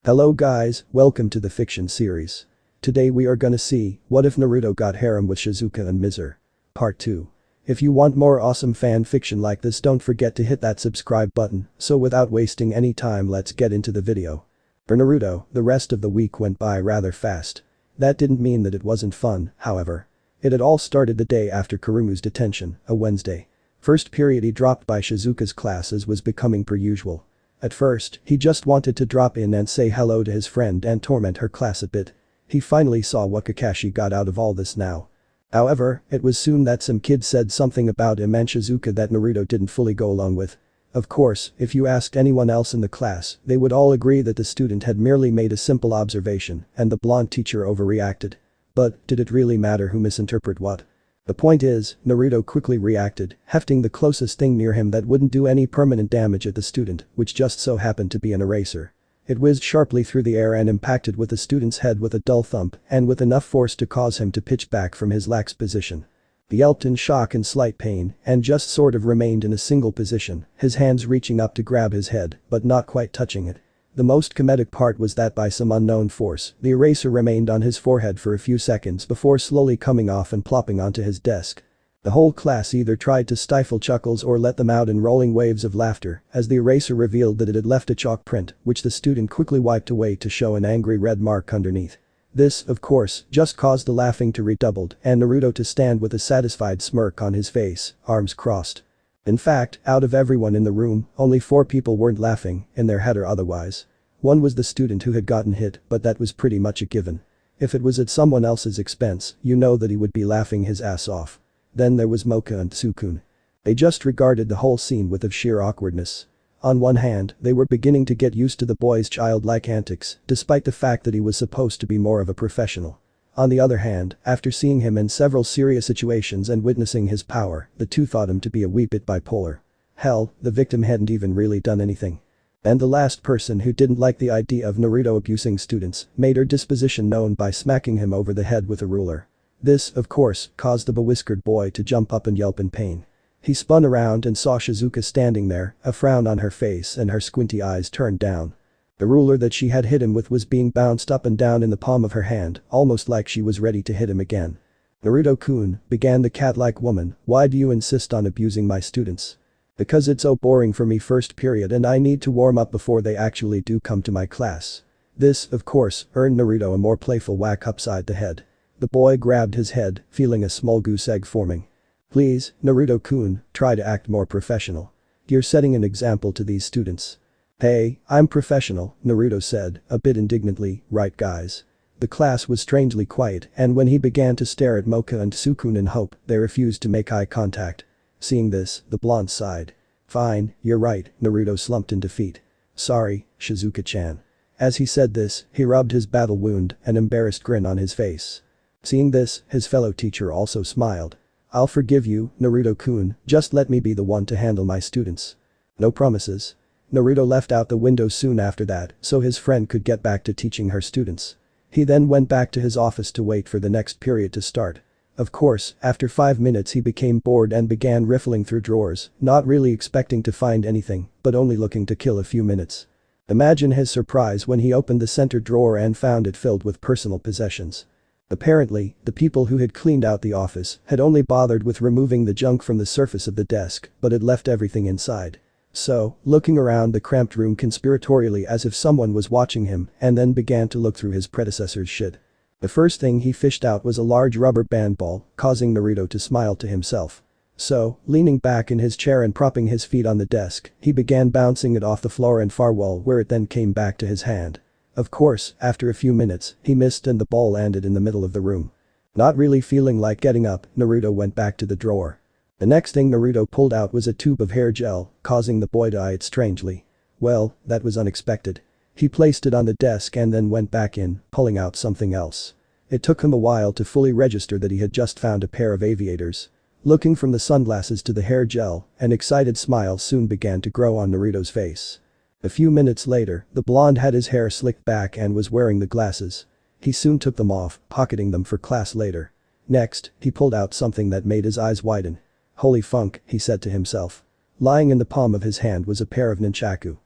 Hello guys, welcome to the fiction series. Today we are gonna see, what if Naruto got harem with Shizuka and Mizer? Part 2. If you want more awesome fan fiction like this, don't forget to hit that subscribe button, so without wasting any time, let's get into the video. For Naruto, the rest of the week went by rather fast. That didn't mean that it wasn't fun, however. It had all started the day after Kurumu's detention, a Wednesday. First period he dropped by Shizuka's class as was becoming per usual. At first, he just wanted to drop in and say hello to his friend and torment her class a bit. He finally saw what Kakashi got out of all this now. However, it was soon that some kid said something about him and Shizuka that Naruto didn't fully go along with. Of course, if you asked anyone else in the class, they would all agree that the student had merely made a simple observation and the blonde teacher overreacted. But, did it really matter who misinterpreted what? The point is, Naruto quickly reacted, hefting the closest thing near him that wouldn't do any permanent damage at the student, which just so happened to be an eraser. It whizzed sharply through the air and impacted with the student's head with a dull thump and with enough force to cause him to pitch back from his lax position. He yelped in shock and slight pain and just sort of remained in a single position, his hands reaching up to grab his head, but not quite touching it. The most comedic part was that by some unknown force, the eraser remained on his forehead for a few seconds before slowly coming off and plopping onto his desk. The whole class either tried to stifle chuckles or let them out in rolling waves of laughter as the eraser revealed that it had left a chalk print, which the student quickly wiped away to show an angry red mark underneath. This, of course, just caused the laughing to redouble and Naruto to stand with a satisfied smirk on his face, arms crossed. In fact, out of everyone in the room, only 4 people weren't laughing, in their head or otherwise. One was the student who had gotten hit, but that was pretty much a given. If it was at someone else's expense, you know that he would be laughing his ass off. Then there was Mocha and Sukun. They just regarded the whole scene with of sheer awkwardness. On one hand, they were beginning to get used to the boy's childlike antics, despite the fact that he was supposed to be more of a professional. On the other hand, after seeing him in several serious situations and witnessing his power, the two thought him to be a wee bit bipolar. Hell, the victim hadn't even really done anything. And the last person who didn't like the idea of Naruto abusing students made her disposition known by smacking him over the head with a ruler. This, of course, caused the bewhiskered boy to jump up and yelp in pain. He spun around and saw Shizuka standing there, a frown on her face and her squinty eyes turned down. The ruler that she had hit him with was being bounced up and down in the palm of her hand, almost like she was ready to hit him again. "Naruto-kun," began the cat-like woman, "why do you insist on abusing my students?" "Because it's so boring for me first period and I need to warm up before they actually do come to my class." This, of course, earned Naruto a more playful whack upside the head. The boy grabbed his head, feeling a small goose egg forming. "Please, Naruto-kun, try to act more professional. You're setting an example to these students." "Hey, I'm professional," Naruto said, a bit indignantly, "right guys?" The class was strangely quiet and when he began to stare at Mocha and Sukun in hope, they refused to make eye contact. Seeing this, the blonde sighed. "Fine, you're right," Naruto slumped in defeat. "Sorry, Shizuka-chan." As he said this, he rubbed his battle wound, an embarrassed grin on his face. Seeing this, his fellow teacher also smiled. "I'll forgive you, Naruto-kun, just let me be the one to handle my students." "No promises." Naruto left out the window soon after that so his friend could get back to teaching her students. He then went back to his office to wait for the next period to start. Of course, after 5 minutes he became bored and began riffling through drawers, not really expecting to find anything, but only looking to kill a few minutes. Imagine his surprise when he opened the center drawer and found it filled with personal possessions. Apparently, the people who had cleaned out the office had only bothered with removing the junk from the surface of the desk, but had left everything inside. So, looking around the cramped room conspiratorially as if someone was watching him and then began to look through his predecessor's shit. The first thing he fished out was a large rubber band ball, causing Naruto to smile to himself. So, leaning back in his chair and propping his feet on the desk, he began bouncing it off the floor and far wall where it then came back to his hand. Of course, after a few minutes, he missed and the ball landed in the middle of the room. Not really feeling like getting up, Naruto went back to the drawer. The next thing Naruto pulled out was a tube of hair gel, causing the boy to eye it strangely. Well, that was unexpected. He placed it on the desk and then went back in, pulling out something else. It took him a while to fully register that he had just found a pair of aviators. Looking from the sunglasses to the hair gel, an excited smile soon began to grow on Naruto's face. A few minutes later, the blonde had his hair slicked back and was wearing the glasses. He soon took them off, pocketing them for class later. Next, he pulled out something that made his eyes widen. "Holy funk," he said to himself. Lying in the palm of his hand was a pair of nunchaku.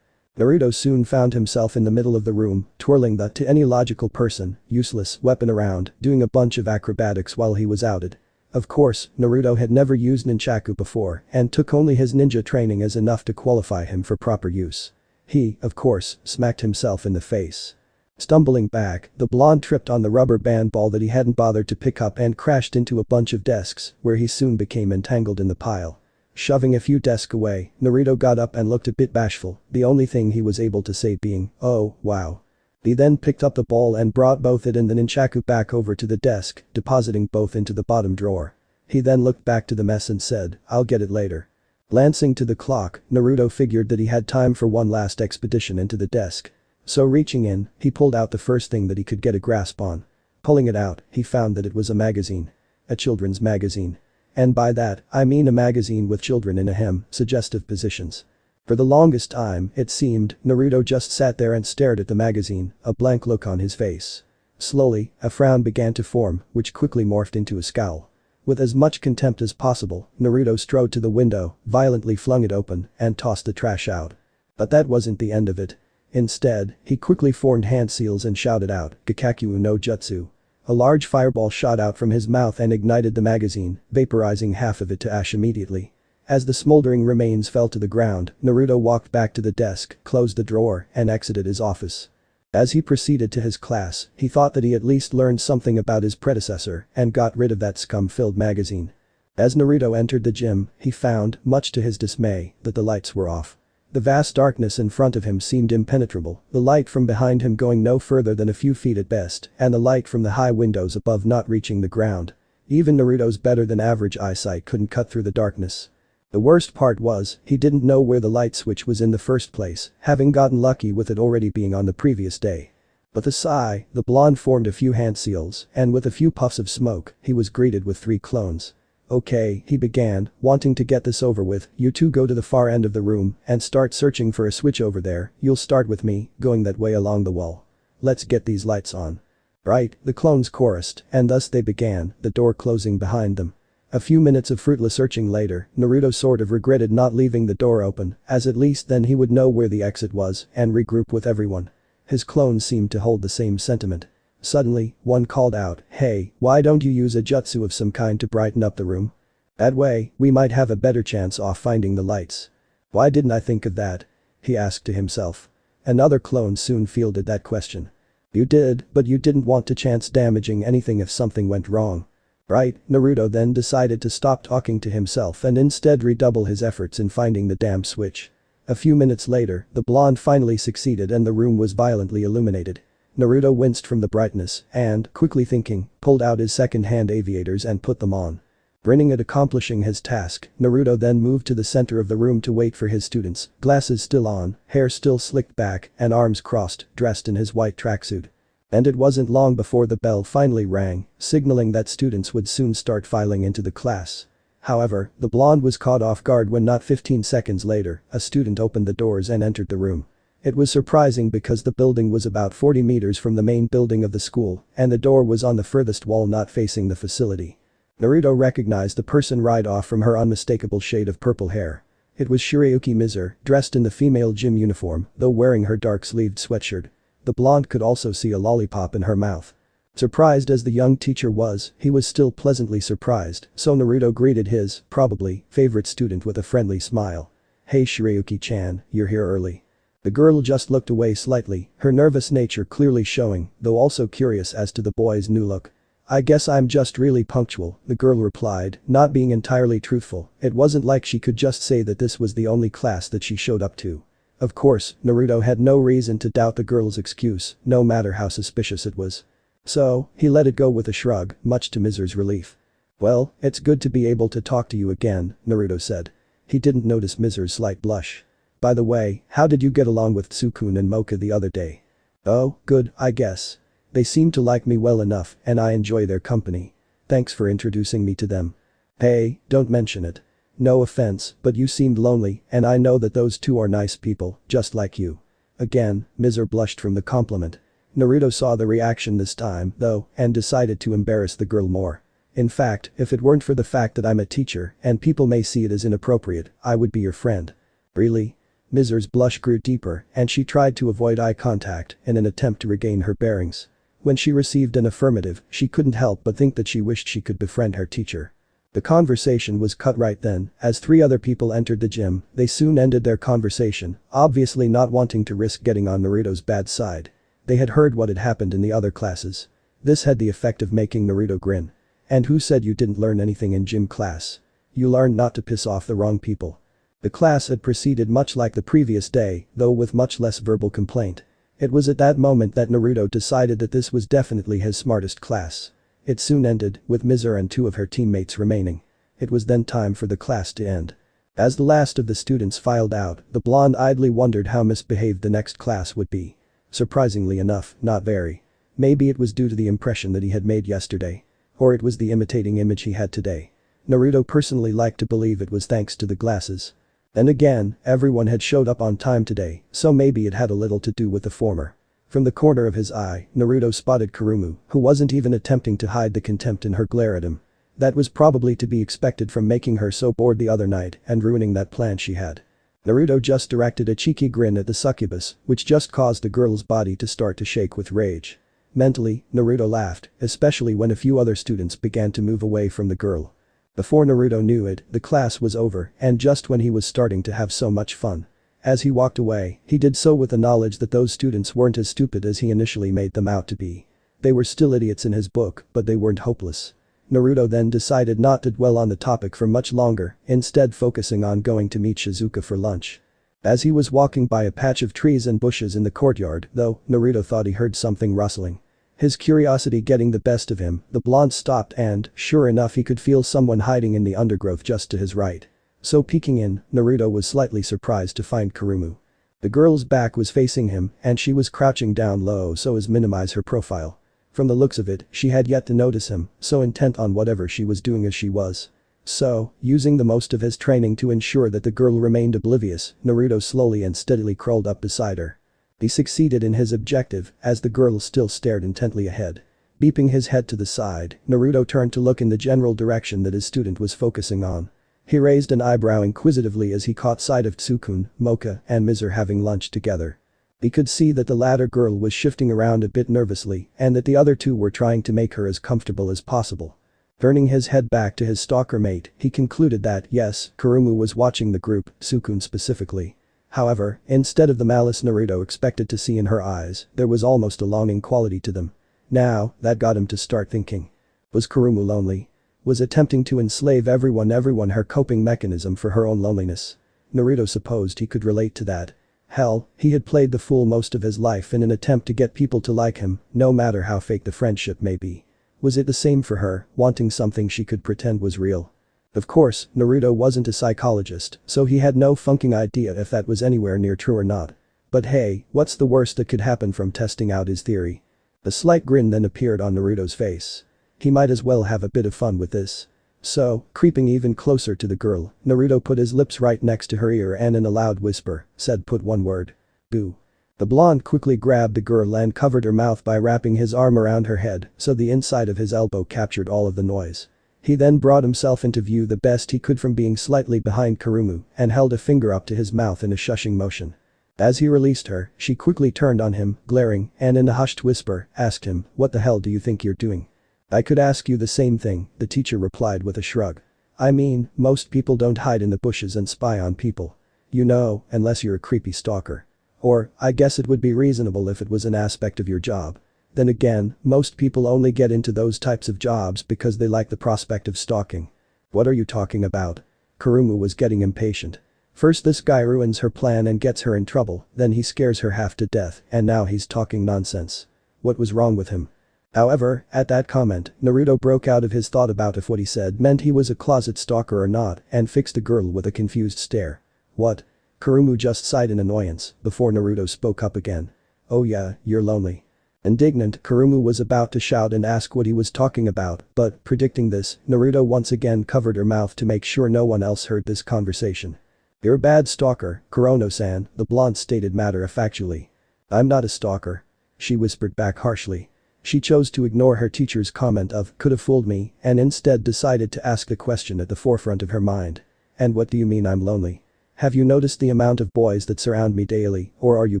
Naruto soon found himself in the middle of the room, twirling the, to any logical person, useless weapon around, doing a bunch of acrobatics while he was outed. Of course, Naruto had never used nunchaku before and took only his ninja training as enough to qualify him for proper use. He, of course, smacked himself in the face. Stumbling back, the blonde tripped on the rubber band ball that he hadn't bothered to pick up and crashed into a bunch of desks, where he soon became entangled in the pile. Shoving a few desks away, Naruto got up and looked a bit bashful, the only thing he was able to say being, "Oh, wow." He then picked up the ball and brought both it and the nunchaku back over to the desk, depositing both into the bottom drawer. He then looked back to the mess and said, "I'll get it later." Glancing to the clock, Naruto figured that he had time for one last expedition into the desk. So reaching in, he pulled out the first thing that he could get a grasp on. Pulling it out, he found that it was a magazine. A children's magazine. And by that, I mean a magazine with children in suggestive positions. For the longest time, it seemed, Naruto just sat there and stared at the magazine, a blank look on his face. Slowly, a frown began to form, which quickly morphed into a scowl. With as much contempt as possible, Naruto strode to the window, violently flung it open, and tossed the trash out. But that wasn't the end of it. Instead, he quickly formed hand seals and shouted out, "Gakakyu no Jutsu." A large fireball shot out from his mouth and ignited the magazine, vaporizing half of it to ash immediately. As the smoldering remains fell to the ground, Naruto walked back to the desk, closed the drawer, and exited his office. As he proceeded to his class, he thought that he at least learned something about his predecessor and got rid of that scum-filled magazine. As Naruto entered the gym, he found, much to his dismay, that the lights were off. The vast darkness in front of him seemed impenetrable, the light from behind him going no further than a few feet at best, and the light from the high windows above not reaching the ground. Even Naruto's better-than-average eyesight couldn't cut through the darkness. The worst part was, he didn't know where the light switch was in the first place, having gotten lucky with it already being on the previous day. With a sigh, the blonde formed a few hand seals, and with a few puffs of smoke, he was greeted with 3 clones. "Okay," he began, wanting to get this over with, "you two go to the far end of the room and start searching for a switch over there, you'll start with me, going that way along the wall. Let's get these lights on." "Right," the clones chorused, and thus they began, the door closing behind them. A few minutes of fruitless searching later, Naruto sort of regretted not leaving the door open, as at least then he would know where the exit was and regroup with everyone. His clones seemed to hold the same sentiment. Suddenly, one called out, "Hey, why don't you use a jutsu of some kind to brighten up the room? That way, we might have a better chance of finding the lights." "Why didn't I think of that?" he asked to himself. Another clone soon fielded that question. "You did, but you didn't want to chance damaging anything if something went wrong. Right?" Naruto then decided to stop talking to himself and instead redouble his efforts in finding the damn switch. A few minutes later, the blonde finally succeeded and the room was violently illuminated. Naruto winced from the brightness and, quickly thinking, pulled out his second-hand aviators and put them on. Grinning at accomplishing his task, Naruto then moved to the center of the room to wait for his students, glasses still on, hair still slicked back, and arms crossed, dressed in his white tracksuit. And it wasn't long before the bell finally rang, signaling that students would soon start filing into the class. However, the blonde was caught off guard when not 15 seconds later, a student opened the doors and entered the room. It was surprising because the building was about 40 meters from the main building of the school, and the door was on the furthest wall not facing the facility. Naruto recognized the person right off from her unmistakable shade of purple hair. It was Mizer, dressed in the female gym uniform, though wearing her dark-sleeved sweatshirt. The blonde could also see a lollipop in her mouth. Surprised as the young teacher was, he was still pleasantly surprised, so Naruto greeted his, probably, favorite student with a friendly smile. "Hey Shirayuki-chan, you're here early." The girl just looked away slightly, her nervous nature clearly showing, though also curious as to the boy's new look. "I guess I'm just really punctual," the girl replied, not being entirely truthful. It wasn't like she could just say that this was the only class that she showed up to. Of course, Naruto had no reason to doubt the girl's excuse, no matter how suspicious it was. So, he let it go with a shrug, much to Mizer's relief. "Well, it's good to be able to talk to you again," Naruto said. He didn't notice Mizer's slight blush. "By the way, how did you get along with Tsukun and Mocha the other day?" "Oh, good, I guess. They seem to like me well enough and I enjoy their company. Thanks for introducing me to them." "Hey, don't mention it. No offense, but you seemed lonely and I know that those two are nice people, just like you." Again, Mizer blushed from the compliment. Naruto saw the reaction this time, though, and decided to embarrass the girl more. "In fact, if it weren't for the fact that I'm a teacher and people may see it as inappropriate, I would be your friend." "Really?" Mizere's blush grew deeper and she tried to avoid eye contact in an attempt to regain her bearings. When she received an affirmative, she couldn't help but think that she wished she could befriend her teacher. The conversation was cut right then, as 3 other people entered the gym. They soon ended their conversation, obviously not wanting to risk getting on Naruto's bad side. They had heard what had happened in the other classes. This had the effect of making Naruto grin. "And who said you didn't learn anything in gym class? You learned not to piss off the wrong people." The class had proceeded much like the previous day, though with much less verbal complaint. It was at that moment that Naruto decided that this was definitely his smartest class. It soon ended, with Mizer and 2 of her teammates remaining. It was then time for the class to end. As the last of the students filed out, the blonde idly wondered how misbehaved the next class would be. Surprisingly enough, not very. Maybe it was due to the impression that he had made yesterday. Or it was the imitating image he had today. Naruto personally liked to believe it was thanks to the glasses. Then again, everyone had showed up on time today, so maybe it had a little to do with the former. From the corner of his eye, Naruto spotted Kurumu, who wasn't even attempting to hide the contempt in her glare at him. That was probably to be expected from making her so bored the other night and ruining that plan she had. Naruto just directed a cheeky grin at the succubus, which just caused the girl's body to start to shake with rage. Mentally, Naruto laughed, especially when a few other students began to move away from the girl. Before Naruto knew it, the class was over, and just when he was starting to have so much fun. As he walked away, he did so with the knowledge that those students weren't as stupid as he initially made them out to be. They were still idiots in his book, but they weren't hopeless. Naruto then decided not to dwell on the topic for much longer, instead focusing on going to meet Shizuka for lunch. As he was walking by a patch of trees and bushes in the courtyard, though, Naruto thought he heard something rustling. His curiosity getting the best of him, the blonde stopped and, sure enough, he could feel someone hiding in the undergrowth just to his right. So peeking in, Naruto was slightly surprised to find Kurumu. The girl's back was facing him and she was crouching down low so as minimize her profile. From the looks of it, she had yet to notice him, so intent on whatever she was doing as she was. So, using the most of his training to ensure that the girl remained oblivious, Naruto slowly and steadily crawled up beside her. He succeeded in his objective as the girl still stared intently ahead. Beeping his head to the side, Naruto turned to look in the general direction that his student was focusing on. He raised an eyebrow inquisitively as he caught sight of Tsukun, Mocha, and Mizer having lunch together. He could see that the latter girl was shifting around a bit nervously and that the other 2 were trying to make her as comfortable as possible. Turning his head back to his stalker mate, he concluded that, yes, Kurumu was watching the group, Tsukun specifically. However, instead of the malice Naruto expected to see in her eyes, there was almost a longing quality to them. Now, that got him to start thinking. Was Kurumu lonely? Was attempting to enslave everyone her coping mechanism for her own loneliness? Naruto supposed he could relate to that. Hell, he had played the fool most of his life in an attempt to get people to like him, no matter how fake the friendship may be. Was it the same for her, wanting something she could pretend was real? Of course, Naruto wasn't a psychologist, so he had no funking idea if that was anywhere near true or not. But hey, what's the worst that could happen from testing out his theory? A slight grin then appeared on Naruto's face. He might as well have a bit of fun with this. So, creeping even closer to the girl, Naruto put his lips right next to her ear and in a loud whisper, said put one word. Boo. The blonde quickly grabbed the girl and covered her mouth by wrapping his arm around her head so the inside of his elbow captured all of the noise. He then brought himself into view the best he could from being slightly behind Kurumu and held a finger up to his mouth in a shushing motion. As he released her, she quickly turned on him, glaring, and in a hushed whisper, asked him, "What the hell do you think you're doing?" "I could ask you the same thing," the teacher replied with a shrug. "I mean, most people don't hide in the bushes and spy on people. You know, unless you're a creepy stalker. Or, I guess it would be reasonable if it was an aspect of your job. Then again, most people only get into those types of jobs because they like the prospect of stalking." "What are you talking about?" Kurumu was getting impatient. First this guy ruins her plan and gets her in trouble, then he scares her half to death, and now he's talking nonsense. What was wrong with him? However, at that comment, Naruto broke out of his thought about if what he said meant he was a closet stalker or not and fixed the girl with a confused stare. "What?" Kurumu just sighed in annoyance before Naruto spoke up again. "Oh yeah, you're lonely." Indignant, Kurumu was about to shout and ask what he was talking about, but, predicting this, Naruto once again covered her mouth to make sure no one else heard this conversation. "You're a bad stalker, Kurono-san," the blonde stated matter-of-factually. "I'm not a stalker," she whispered back harshly. She chose to ignore her teacher's comment of "could have fooled me" and instead decided to ask the question at the forefront of her mind. "And what do you mean I'm lonely? Have you noticed the amount of boys that surround me daily, or are you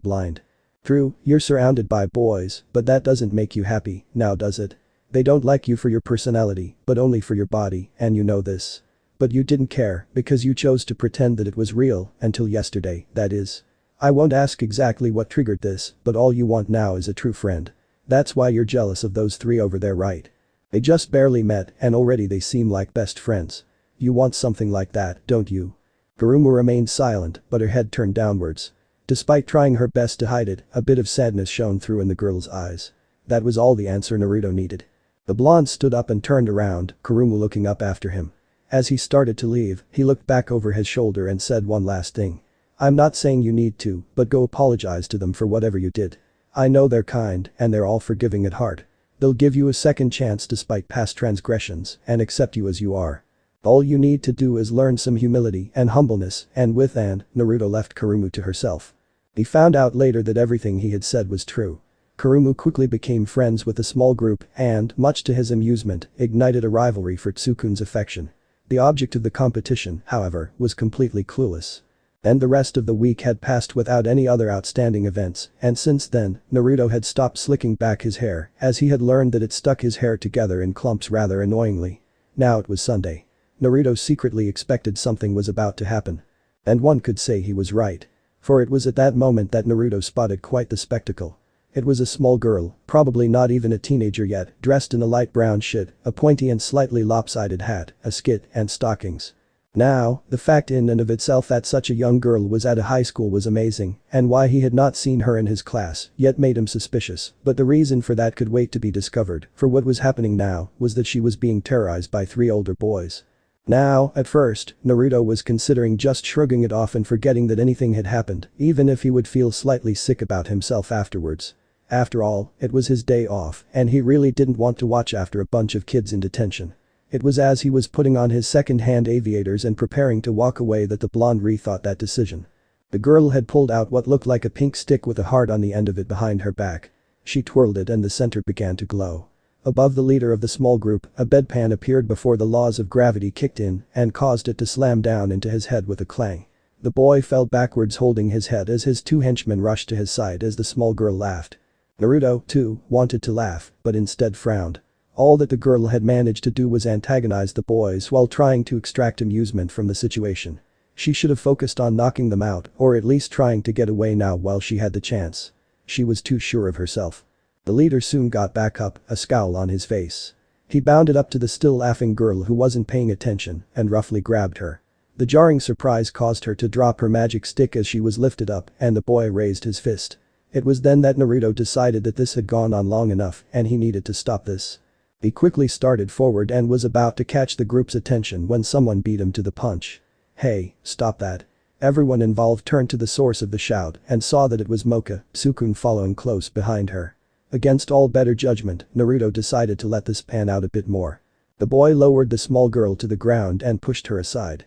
blind? True, you're surrounded by boys, but that doesn't make you happy, now does it? They don't like you for your personality, but only for your body, and you know this. But you didn't care, because you chose to pretend that it was real, until yesterday, that is. I won't ask exactly what triggered this, but all you want now is a true friend. That's why you're jealous of those three over there, right? They just barely met, and already they seem like best friends. You want something like that, don't you? Kurumu remained silent, but her head turned downwards. Despite trying her best to hide it, a bit of sadness shone through in the girl's eyes. That was all the answer Naruto needed. The blonde stood up and turned around, Kurumu looking up after him. As he started to leave, he looked back over his shoulder and said one last thing. I'm not saying you need to, but go apologize to them for whatever you did. I know they're kind, and they're all forgiving at heart. They'll give you a second chance despite past transgressions, and accept you as you are. All you need to do is learn some humility and humbleness, and with and, Naruto left Kurumu to herself. He found out later that everything he had said was true. Kurumu quickly became friends with the small group and, much to his amusement, ignited a rivalry for Tsukun's affection. The object of the competition, however, was completely clueless. And the rest of the week had passed without any other outstanding events, and since then, Naruto had stopped slicking back his hair, as he had learned that it stuck his hair together in clumps rather annoyingly. Now it was Sunday. Naruto secretly expected something was about to happen. And one could say he was right. For it was at that moment that Naruto spotted quite the spectacle. It was a small girl, probably not even a teenager yet, dressed in a light brown shirt, a pointy and slightly lopsided hat, a skit, and stockings. Now, the fact in and of itself that such a young girl was at a high school was amazing, and why he had not seen her in his class yet made him suspicious, but the reason for that could wait to be discovered, for what was happening now was that she was being terrorized by three older boys. Now, at first, Naruto was considering just shrugging it off and forgetting that anything had happened, even if he would feel slightly sick about himself afterwards. After all, it was his day off, and he really didn't want to watch after a bunch of kids in detention. It was as he was putting on his second-hand aviators and preparing to walk away that the blonde rethought that decision. The girl had pulled out what looked like a pink stick with a heart on the end of it behind her back. She twirled it and the center began to glow. Above the leader of the small group, a bedpan appeared before the laws of gravity kicked in and caused it to slam down into his head with a clang. The boy fell backwards holding his head as his two henchmen rushed to his side as the small girl laughed. Naruto, too, wanted to laugh, but instead frowned. All that the girl had managed to do was antagonize the boys while trying to extract amusement from the situation. She should have focused on knocking them out, or at least trying to get away now while she had the chance. She was too sure of herself. The leader soon got back up, a scowl on his face. He bounded up to the still laughing girl who wasn't paying attention and roughly grabbed her. The jarring surprise caused her to drop her magic stick as she was lifted up and the boy raised his fist. It was then that Naruto decided that this had gone on long enough and he needed to stop this. He quickly started forward and was about to catch the group's attention when someone beat him to the punch. Hey, stop that. Everyone involved turned to the source of the shout and saw that it was Mocha, Sukun following close behind her. Against all better judgment, Naruto decided to let this pan out a bit more. The boy lowered the small girl to the ground and pushed her aside.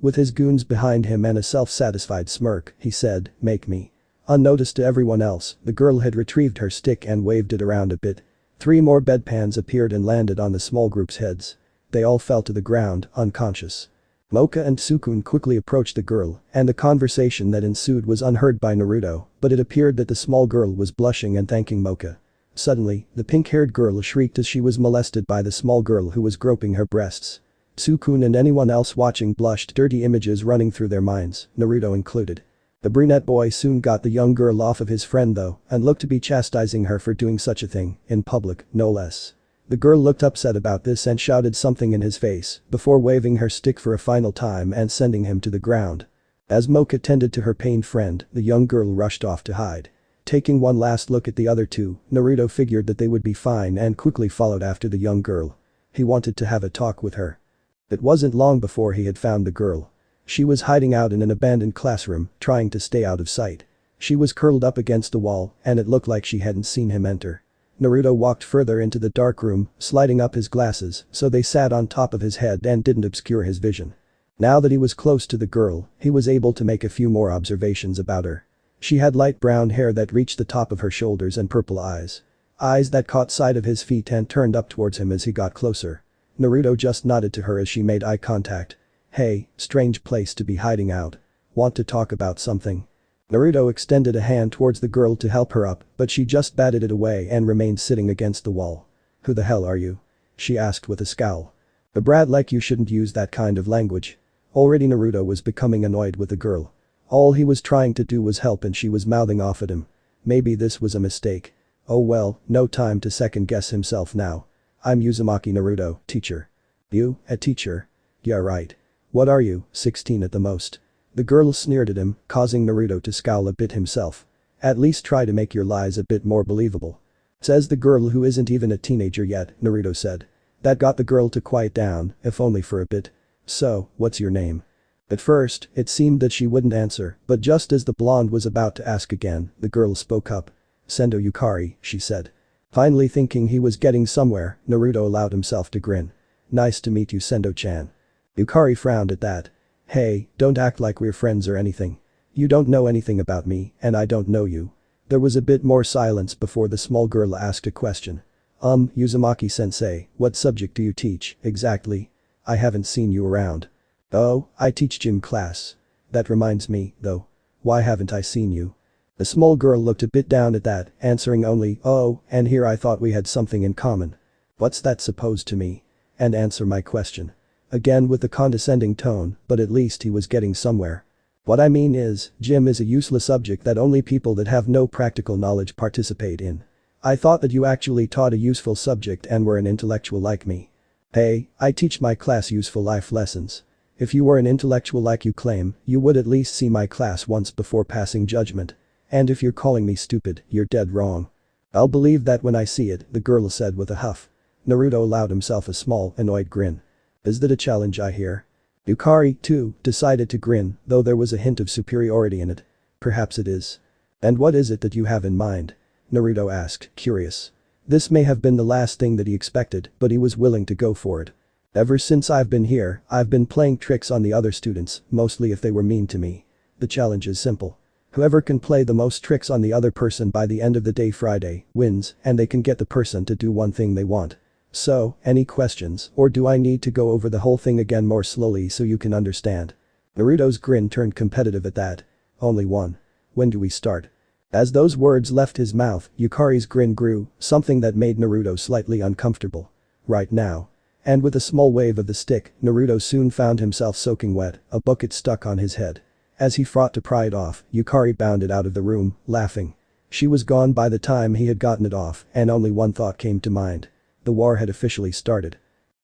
With his goons behind him and a self-satisfied smirk, he said, "Make me." Unnoticed to everyone else, the girl had retrieved her stick and waved it around a bit. 3 more bedpans appeared and landed on the small group's heads. They all fell to the ground, unconscious. Mocha and Sukun quickly approached the girl, and the conversation that ensued was unheard by Naruto, but it appeared that the small girl was blushing and thanking Mocha. Suddenly, the pink-haired girl shrieked as she was molested by the small girl who was groping her breasts. Sukun and anyone else watching blushed, dirty images running through their minds, Naruto included. The brunette boy soon got the young girl off of his friend though, and looked to be chastising her for doing such a thing, in public, no less. The girl looked upset about this and shouted something in his face, before waving her stick for a final time and sending him to the ground. As Mocha tended to her pained friend, the young girl rushed off to hide. Taking one last look at the other two, Naruto figured that they would be fine and quickly followed after the young girl. He wanted to have a talk with her. It wasn't long before he had found the girl. She was hiding out in an abandoned classroom, trying to stay out of sight. She was curled up against the wall, and it looked like she hadn't seen him enter. Naruto walked further into the dark room, sliding up his glasses so they sat on top of his head and didn't obscure his vision. Now that he was close to the girl, he was able to make a few more observations about her. She had light brown hair that reached the top of her shoulders and purple eyes. Eyes that caught sight of his feet and turned up towards him as he got closer. Naruto just nodded to her as she made eye contact. Hey, strange place to be hiding out. Want to talk about something? Naruto extended a hand towards the girl to help her up, but she just batted it away and remained sitting against the wall. Who the hell are you? She asked with a scowl. A brat like you shouldn't use that kind of language. Already Naruto was becoming annoyed with the girl. All he was trying to do was help and she was mouthing off at him. Maybe this was a mistake. Oh well, no time to second guess himself now. I'm Uzumaki Naruto, teacher. You, a teacher? Yeah right. What are you, 16 at the most? The girl sneered at him, causing Naruto to scowl a bit himself. At least try to make your lies a bit more believable. Says the girl who isn't even a teenager yet, Naruto said. That got the girl to quiet down, if only for a bit. So, what's your name? At first, it seemed that she wouldn't answer, but just as the blonde was about to ask again, the girl spoke up. Sendo Yukari, she said. Finally thinking he was getting somewhere, Naruto allowed himself to grin. Nice to meet you Sendo-chan. Yukari frowned at that. Hey, don't act like we're friends or anything. You don't know anything about me, and I don't know you. There was a bit more silence before the small girl asked a question. Uzumaki-sensei, what subject do you teach, exactly? I haven't seen you around. Oh, I teach gym class. That reminds me, though. Why haven't I seen you? The small girl looked a bit down at that, answering only, oh, and here I thought we had something in common. What's that supposed to me? And answer my question. Again with a condescending tone, but at least he was getting somewhere. What I mean is, gym is a useless subject that only people that have no practical knowledge participate in. I thought that you actually taught a useful subject and were an intellectual like me. Hey, I teach my class useful life lessons. If you were an intellectual like you claim, you would at least see my class once before passing judgment. And if you're calling me stupid, you're dead wrong. I'll believe that when I see it, the girl said with a huff. Naruto allowed himself a small, annoyed grin. Is that a challenge I hear? Yukari, too, decided to grin, though there was a hint of superiority in it. Perhaps it is. And what is it that you have in mind? Naruto asked, curious. This may have been the last thing that he expected, but he was willing to go for it. Ever since I've been here, I've been playing tricks on the other students, mostly if they were mean to me. The challenge is simple. Whoever can play the most tricks on the other person by the end of the day Friday, wins, and they can get the person to do one thing they want. So, any questions, or do I need to go over the whole thing again more slowly so you can understand? Naruto's grin turned competitive at that. Only one. When do we start? As those words left his mouth, Yukari's grin grew, something that made Naruto slightly uncomfortable. Right now. And with a small wave of the stick, Naruto soon found himself soaking wet, a bucket stuck on his head. As he fought to pry it off, Yukari bounded out of the room, laughing. She was gone by the time he had gotten it off, and only one thought came to mind. The war had officially started.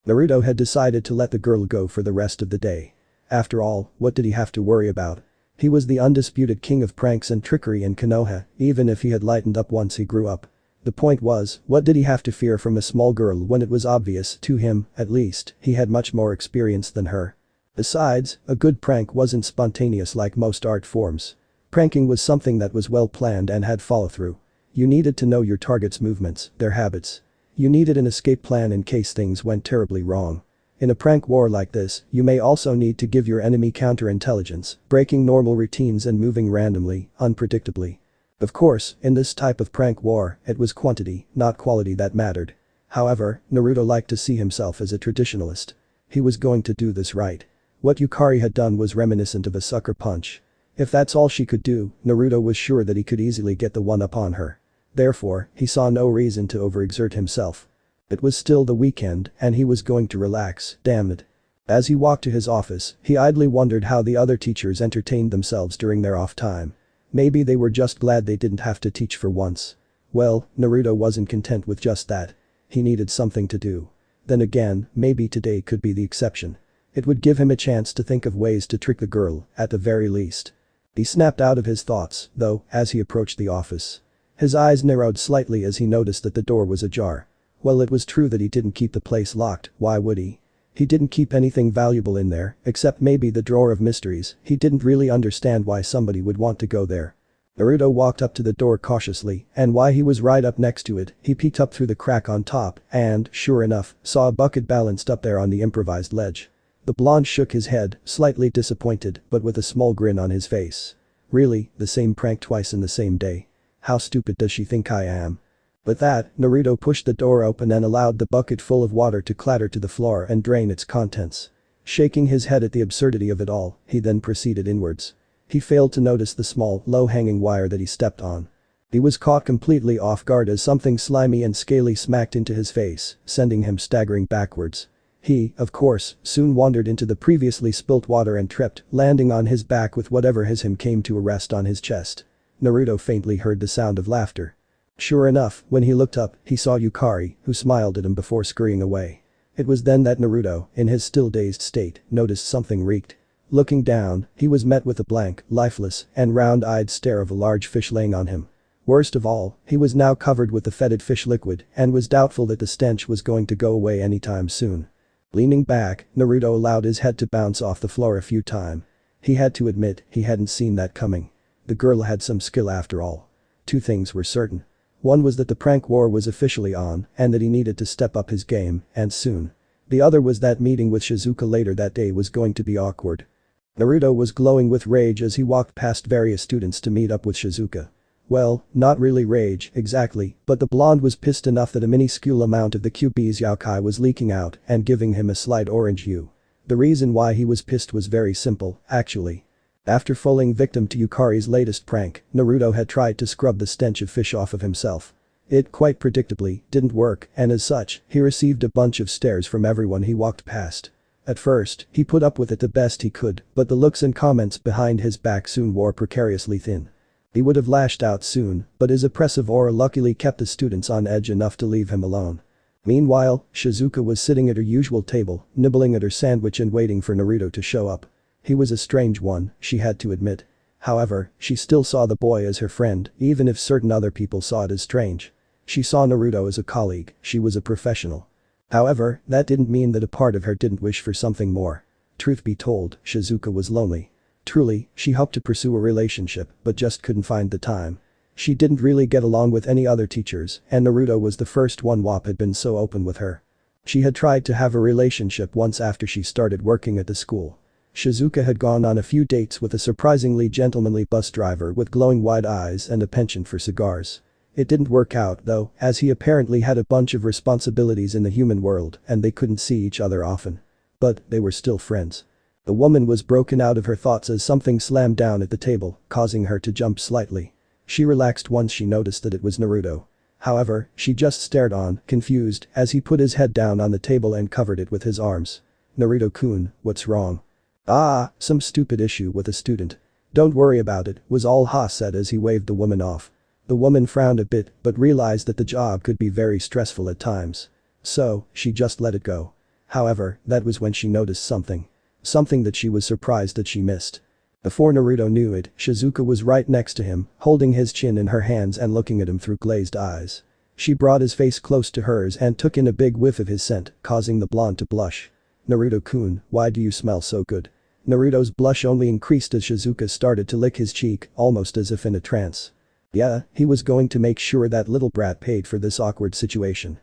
Naruto had decided to let the girl go for the rest of the day. After all, what did he have to worry about? He was the undisputed king of pranks and trickery in Konoha, even if he had lightened up once he grew up. The point was, what did he have to fear from a small girl when it was obvious, to him, at least, he had much more experience than her. Besides, a good prank wasn't spontaneous like most art forms. Pranking was something that was well planned and had follow-through. You needed to know your target's movements, their habits. You needed an escape plan in case things went terribly wrong. In a prank war like this, you may also need to give your enemy counterintelligence, breaking normal routines and moving randomly, unpredictably. Of course, in this type of prank war, it was quantity, not quality that mattered. However, Naruto liked to see himself as a traditionalist. He was going to do this right. What Yukari had done was reminiscent of a sucker punch. If that's all she could do, Naruto was sure that he could easily get the one-up on her. Therefore, he saw no reason to overexert himself. It was still the weekend, and he was going to relax, damn it. As he walked to his office, he idly wondered how the other teachers entertained themselves during their off time. Maybe they were just glad they didn't have to teach for once. Well, Naruto wasn't content with just that. He needed something to do. Then again, maybe today could be the exception. It would give him a chance to think of ways to trick the girl, at the very least. He snapped out of his thoughts, though, as he approached the office. His eyes narrowed slightly as he noticed that the door was ajar. Well, it was true that he didn't keep the place locked, why would he? He didn't keep anything valuable in there, except maybe the drawer of mysteries. He didn't really understand why somebody would want to go there. Naruto walked up to the door cautiously, and while he was right up next to it, he peeked up through the crack on top and, sure enough, saw a bucket balanced up there on the improvised ledge. The blonde shook his head, slightly disappointed, but with a small grin on his face. Really, the same prank twice in the same day. How stupid does she think I am? With that, Naruto pushed the door open and allowed the bucket full of water to clatter to the floor and drain its contents. Shaking his head at the absurdity of it all, he then proceeded inwards. He failed to notice the small, low-hanging wire that he stepped on. He was caught completely off guard as something slimy and scaly smacked into his face, sending him staggering backwards. He, of course, soon wandered into the previously spilt water and tripped, landing on his back with whatever his him came to a rest on his chest. Naruto faintly heard the sound of laughter. Sure enough, when he looked up, he saw Yukari, who smiled at him before scurrying away. It was then that Naruto, in his still dazed state, noticed something reeked. Looking down, he was met with a blank, lifeless, and round-eyed stare of a large fish laying on him. Worst of all, he was now covered with the fetid fish liquid and was doubtful that the stench was going to go away anytime soon. Leaning back, Naruto allowed his head to bounce off the floor a few times. He had to admit he hadn't seen that coming. The girl had some skill after all. Two things were certain. One was that the prank war was officially on and that he needed to step up his game, and soon. The other was that meeting with Shizuka later that day was going to be awkward. Naruto was glowing with rage as he walked past various students to meet up with Shizuka. Well, not really rage, exactly, but the blonde was pissed enough that a minuscule amount of the QB's Youkai was leaking out and giving him a slight orange hue. The reason why he was pissed was very simple, actually. After falling victim to Yukari's latest prank, Naruto had tried to scrub the stench of fish off of himself. It, quite predictably, didn't work, and as such, he received a bunch of stares from everyone he walked past. At first, he put up with it the best he could, but the looks and comments behind his back soon wore precariously thin. He would have lashed out soon, but his oppressive aura luckily kept the students on edge enough to leave him alone. Meanwhile, Shizuka was sitting at her usual table, nibbling at her sandwich and waiting for Naruto to show up. He was a strange one, she had to admit. However, she still saw the boy as her friend, even if certain other people saw it as strange. She saw Naruto as a colleague, she was a professional. However, that didn't mean that a part of her didn't wish for something more. Truth be told, Shizuka was lonely. Truly, she hoped to pursue a relationship, but just couldn't find the time. She didn't really get along with any other teachers, and Naruto was the first one who had been so open with her. She had tried to have a relationship once after she started working at the school. Shizuka had gone on a few dates with a surprisingly gentlemanly bus driver with glowing wide eyes and a penchant for cigars. It didn't work out though, as he apparently had a bunch of responsibilities in the human world and they couldn't see each other often. But they were still friends. The woman was broken out of her thoughts as something slammed down at the table, causing her to jump slightly. She relaxed once she noticed that it was Naruto. However, she just stared on, confused, as he put his head down on the table and covered it with his arms. "Naruto-kun, what's wrong?" "Ah, some stupid issue with a student. Don't worry about it," was all Ha said as he waved the woman off. The woman frowned a bit but realized that the job could be very stressful at times. So, she just let it go. However, that was when she noticed something. Something that she was surprised that she missed. Before Naruto knew it, Shizuka was right next to him, holding his chin in her hands and looking at him through glazed eyes. She brought his face close to hers and took in a big whiff of his scent, causing the blonde to blush. "Naruto-kun, why do you smell so good?" Naruto's blush only increased as Shizuka started to lick his cheek, almost as if in a trance. Yeah, he was going to make sure that little brat paid for this awkward situation.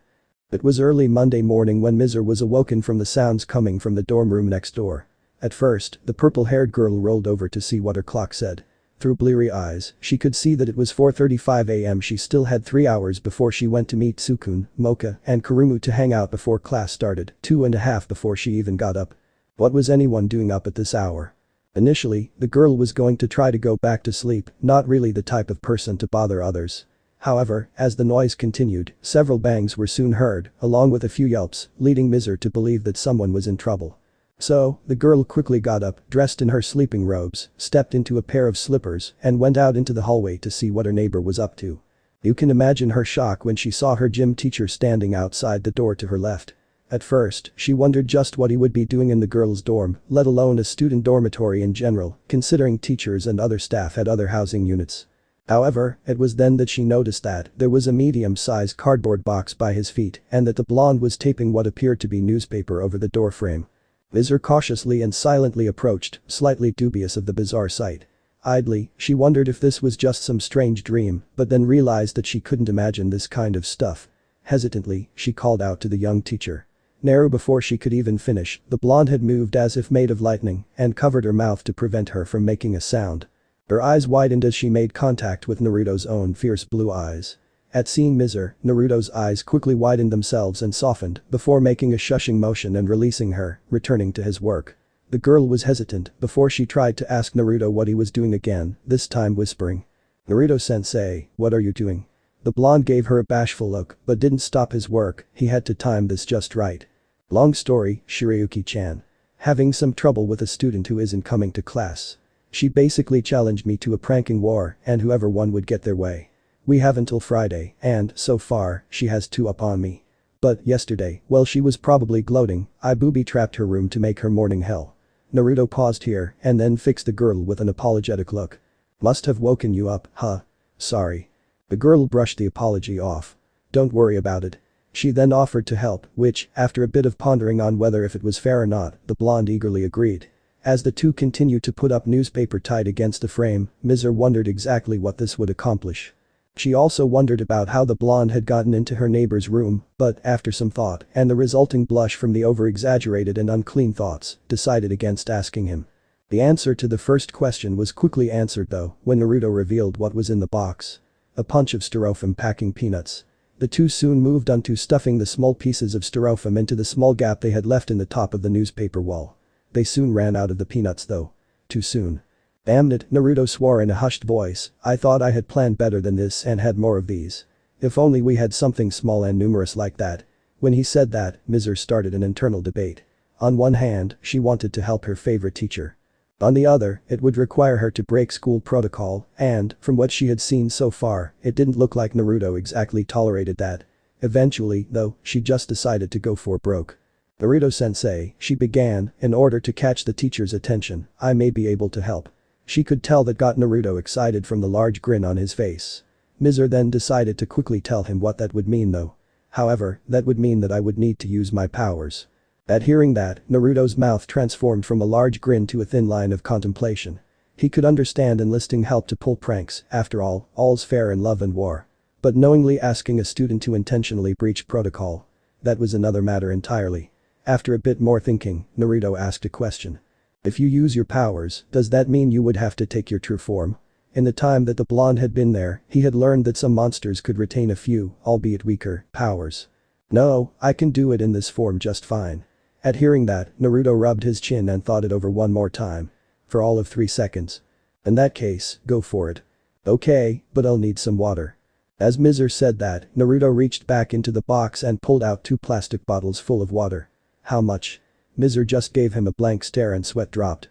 It was early Monday morning when Mizer was awoken from the sounds coming from the dorm room next door. At first, the purple-haired girl rolled over to see what her clock said. Through bleary eyes, she could see that it was 4:35 a.m. She still had 3 hours before she went to meet Sukun, Mocha, and Kurumu to hang out before class started, 2.5 before she even got up. What was anyone doing up at this hour? Initially, the girl was going to try to go back to sleep, not really the type of person to bother others. However, as the noise continued, several bangs were soon heard, along with a few yelps, leading Mizer to believe that someone was in trouble. So, the girl quickly got up, dressed in her sleeping robes, stepped into a pair of slippers, and went out into the hallway to see what her neighbor was up to. You can imagine her shock when she saw her gym teacher standing outside the door to her left. At first, she wondered just what he would be doing in the girls' dorm, let alone a student dormitory in general, considering teachers and other staff had other housing units. However, it was then that she noticed that there was a medium-sized cardboard box by his feet and that the blonde was taping what appeared to be newspaper over the doorframe. Mizer cautiously and silently approached, slightly dubious of the bizarre sight. Idly, she wondered if this was just some strange dream, but then realized that she couldn't imagine this kind of stuff. Hesitantly, she called out to the young teacher. Naru. Before she could even finish, the blonde had moved as if made of lightning and covered her mouth to prevent her from making a sound. Her eyes widened as she made contact with Naruto's own fierce blue eyes. At seeing Mizer, Naruto's eyes quickly widened themselves and softened before making a shushing motion and releasing her, returning to his work. The girl was hesitant before she tried to ask Naruto what he was doing again, this time whispering. "Naruto-sensei, what are you doing?" The blonde gave her a bashful look but didn't stop his work, he had to time this just right. Long story, Shirayuki-chan. Having some trouble with a student who isn't coming to class. She basically challenged me to a pranking war and whoever won would get their way. We have until Friday and, so far, she has 2 up on me. But yesterday, well she was probably gloating, I booby-trapped her room to make her morning hell. Naruto paused here and then fixed the girl with an apologetic look. Must have woken you up, huh? Sorry. The girl brushed the apology off. Don't worry about it. She then offered to help, which, after a bit of pondering on whether if it was fair or not, the blonde eagerly agreed. As the two continued to put up newspaper tied against the frame, Mizer wondered exactly what this would accomplish. She also wondered about how the blonde had gotten into her neighbor's room, but after some thought and the resulting blush from the over-exaggerated and unclean thoughts, decided against asking him. The answer to the first question was quickly answered though when Naruto revealed what was in the box. A punch of styrofoam packing peanuts. The two soon moved on to stuffing the small pieces of styrofoam into the small gap they had left in the top of the newspaper wall. They soon ran out of the peanuts though. Too soon. Damn it, Naruto swore in a hushed voice, I thought I had planned better than this and had more of these. If only we had something small and numerous like that. When he said that, Mizer started an internal debate. On one hand, she wanted to help her favorite teacher. On the other, it would require her to break school protocol and, from what she had seen so far, it didn't look like Naruto exactly tolerated that. Eventually, though, she just decided to go for broke. Naruto-sensei, she began, in order to catch the teacher's attention, I may be able to help. She could tell that got Naruto excited from the large grin on his face. Mizer then decided to quickly tell him what that would mean though. However, that would mean that I would need to use my powers. At hearing that, Naruto's mouth transformed from a large grin to a thin line of contemplation. He could understand enlisting help to pull pranks, after all, all's fair in love and war. But knowingly asking a student to intentionally breach protocol. That was another matter entirely. After a bit more thinking, Naruto asked a question. If you use your powers, does that mean you would have to take your true form? In the time that the blonde had been there, he had learned that some monsters could retain a few, albeit weaker, powers. No, I can do it in this form just fine. At hearing that, Naruto rubbed his chin and thought it over one more time. For all of 3 seconds. In that case, go for it. Okay, but I'll need some water. As Mizer said that, Naruto reached back into the box and pulled out 2 plastic bottles full of water. How much? Mizer just gave him a blank stare and sweat dropped.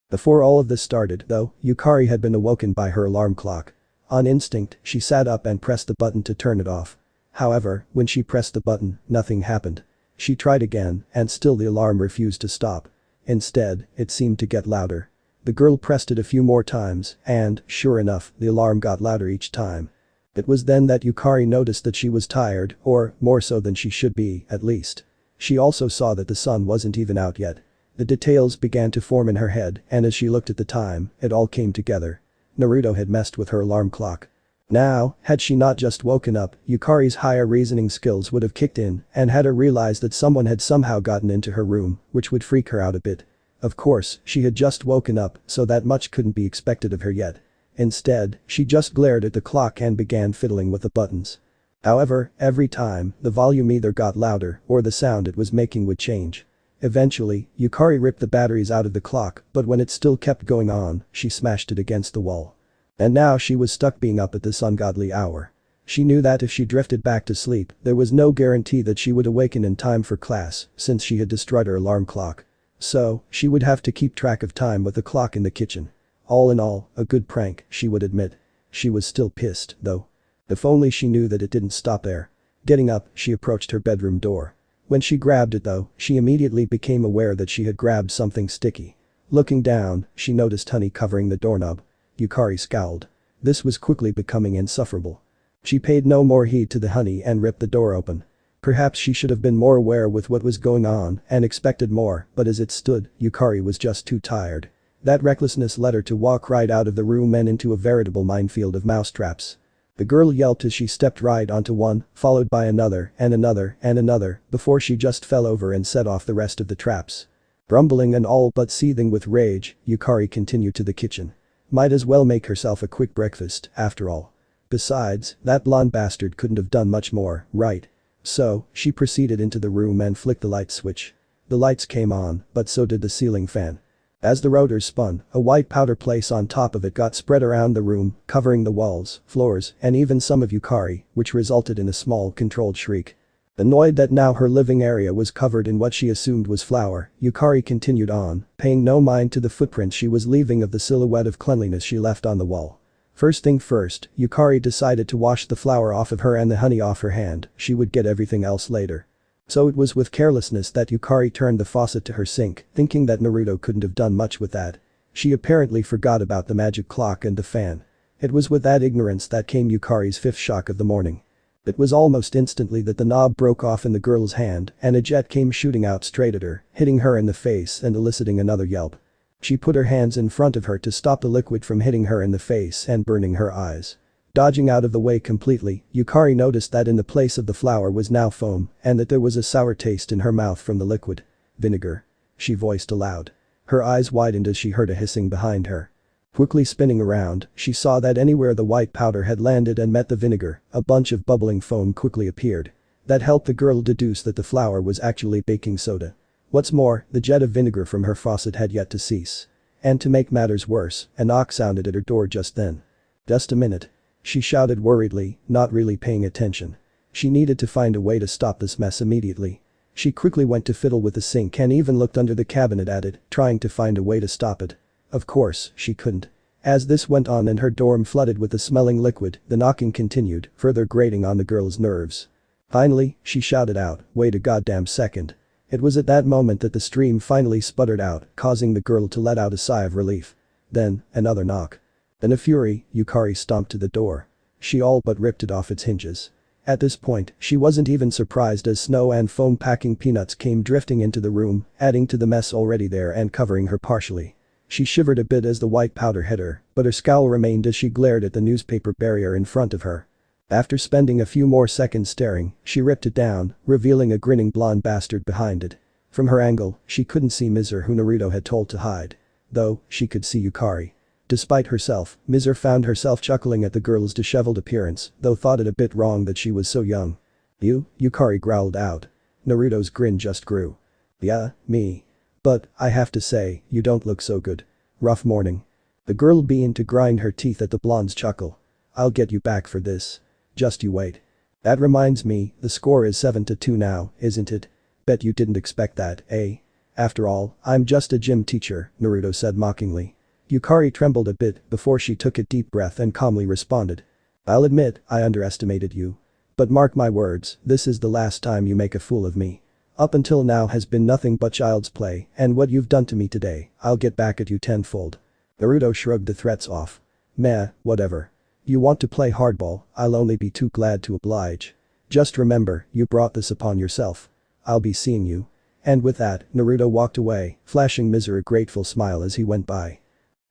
Before all of this started, though, Yukari had been awoken by her alarm clock. On instinct, she sat up and pressed the button to turn it off. However, when she pressed the button, nothing happened. She tried again, and still the alarm refused to stop. Instead, it seemed to get louder. The girl pressed it a few more times, and, sure enough, the alarm got louder each time. It was then that Yukari noticed that she was tired, or, more so than she should be, at least. She also saw that the sun wasn't even out yet. The details began to form in her head, and as she looked at the time, it all came together. Naruto had messed with her alarm clock. Now, had she not just woken up, Yukari's higher reasoning skills would have kicked in and had her realize that someone had somehow gotten into her room, which would freak her out a bit. Of course, she had just woken up, so that much couldn't be expected of her yet. Instead, she just glared at the clock and began fiddling with the buttons. However, every time, the volume either got louder or the sound it was making would change. Eventually, Yukari ripped the batteries out of the clock, but when it still kept going on, she smashed it against the wall. And now she was stuck being up at this ungodly hour. She knew that if she drifted back to sleep, there was no guarantee that she would awaken in time for class, since she had destroyed her alarm clock. So, she would have to keep track of time with the clock in the kitchen. All in all, a good prank, she would admit. She was still pissed, though. If only she knew that it didn't stop there. Getting up, she approached her bedroom door. When she grabbed it though, she immediately became aware that she had grabbed something sticky. Looking down, she noticed honey covering the doorknob. Yukari scowled. This was quickly becoming insufferable. She paid no more heed to the honey and ripped the door open. Perhaps she should have been more aware with what was going on and expected more, but as it stood, Yukari was just too tired. That recklessness led her to walk right out of the room and into a veritable minefield of mousetraps. The girl yelped as she stepped right onto one, followed by another and another and another, before she just fell over and set off the rest of the traps. Grumbling and all but seething with rage, Yukari continued to the kitchen. Might as well make herself a quick breakfast, after all. Besides, that blonde bastard couldn't have done much more, right? So, she proceeded into the room and flicked the light switch. The lights came on, but so did the ceiling fan. As the rotors spun, a white powder place on top of it got spread around the room, covering the walls, floors, and even some of Yukari, which resulted in a small, controlled shriek. Annoyed that now her living area was covered in what she assumed was flour, Yukari continued on, paying no mind to the footprints she was leaving of the silhouette of cleanliness she left on the wall. First thing first, Yukari decided to wash the flour off of her and the honey off her hand, she would get everything else later. So it was with carelessness that Yukari turned the faucet to her sink, thinking that Naruto couldn't have done much with that. She apparently forgot about the magic clock and the fan. It was with that ignorance that came Yukari's fifth shock of the morning. It was almost instantly that the knob broke off in the girl's hand and a jet came shooting out straight at her, hitting her in the face and eliciting another yelp. She put her hands in front of her to stop the liquid from hitting her in the face and burning her eyes. Dodging out of the way completely, Yukari noticed that in the place of the flour was now foam and that there was a sour taste in her mouth from the liquid. Vinegar. She voiced aloud. Her eyes widened as she heard a hissing behind her. Quickly spinning around, she saw that anywhere the white powder had landed and met the vinegar, a bunch of bubbling foam quickly appeared. That helped the girl deduce that the flour was actually baking soda. What's more, the jet of vinegar from her faucet had yet to cease. And to make matters worse, a knock sounded at her door just then. "Just a minute," she shouted worriedly, not really paying attention. She needed to find a way to stop this mess immediately. She quickly went to fiddle with the sink and even looked under the cabinet at it, trying to find a way to stop it. Of course, she couldn't. As this went on and her dorm flooded with the smelling liquid, the knocking continued, further grating on the girl's nerves. Finally, she shouted out, "Wait a goddamn second." It was at that moment that the stream finally sputtered out, causing the girl to let out a sigh of relief. Then, another knock. In a fury, Yukari stomped to the door. She all but ripped it off its hinges. At this point, she wasn't even surprised as snow and foam-packing peanuts came drifting into the room, adding to the mess already there and covering her partially. She shivered a bit as the white powder hit her, but her scowl remained as she glared at the newspaper barrier in front of her. After spending a few more seconds staring, she ripped it down, revealing a grinning blonde bastard behind it. From her angle, she couldn't see Mizer, who Naruto had told to hide. Though, she could see Yukari. Despite herself, Mizer found herself chuckling at the girl's disheveled appearance, though thought it a bit wrong that she was so young. "You?" Yukari growled out. Naruto's grin just grew. "Yeah, me. But, I have to say, you don't look so good. Rough morning." The girl began to grind her teeth at the blonde's chuckle. "I'll get you back for this. Just you wait. That reminds me, the score is 7-2 now, isn't it? Bet you didn't expect that, eh? After all, I'm just a gym teacher," Naruto said mockingly. Yukari trembled a bit before she took a deep breath and calmly responded. "I'll admit, I underestimated you. But mark my words, this is the last time you make a fool of me. Up until now has been nothing but child's play, and what you've done to me today, I'll get back at you tenfold." Naruto shrugged the threats off. "Meh, whatever. You want to play hardball, I'll only be too glad to oblige. Just remember, you brought this upon yourself. I'll be seeing you." And with that, Naruto walked away, flashing Mizer a grateful smile as he went by.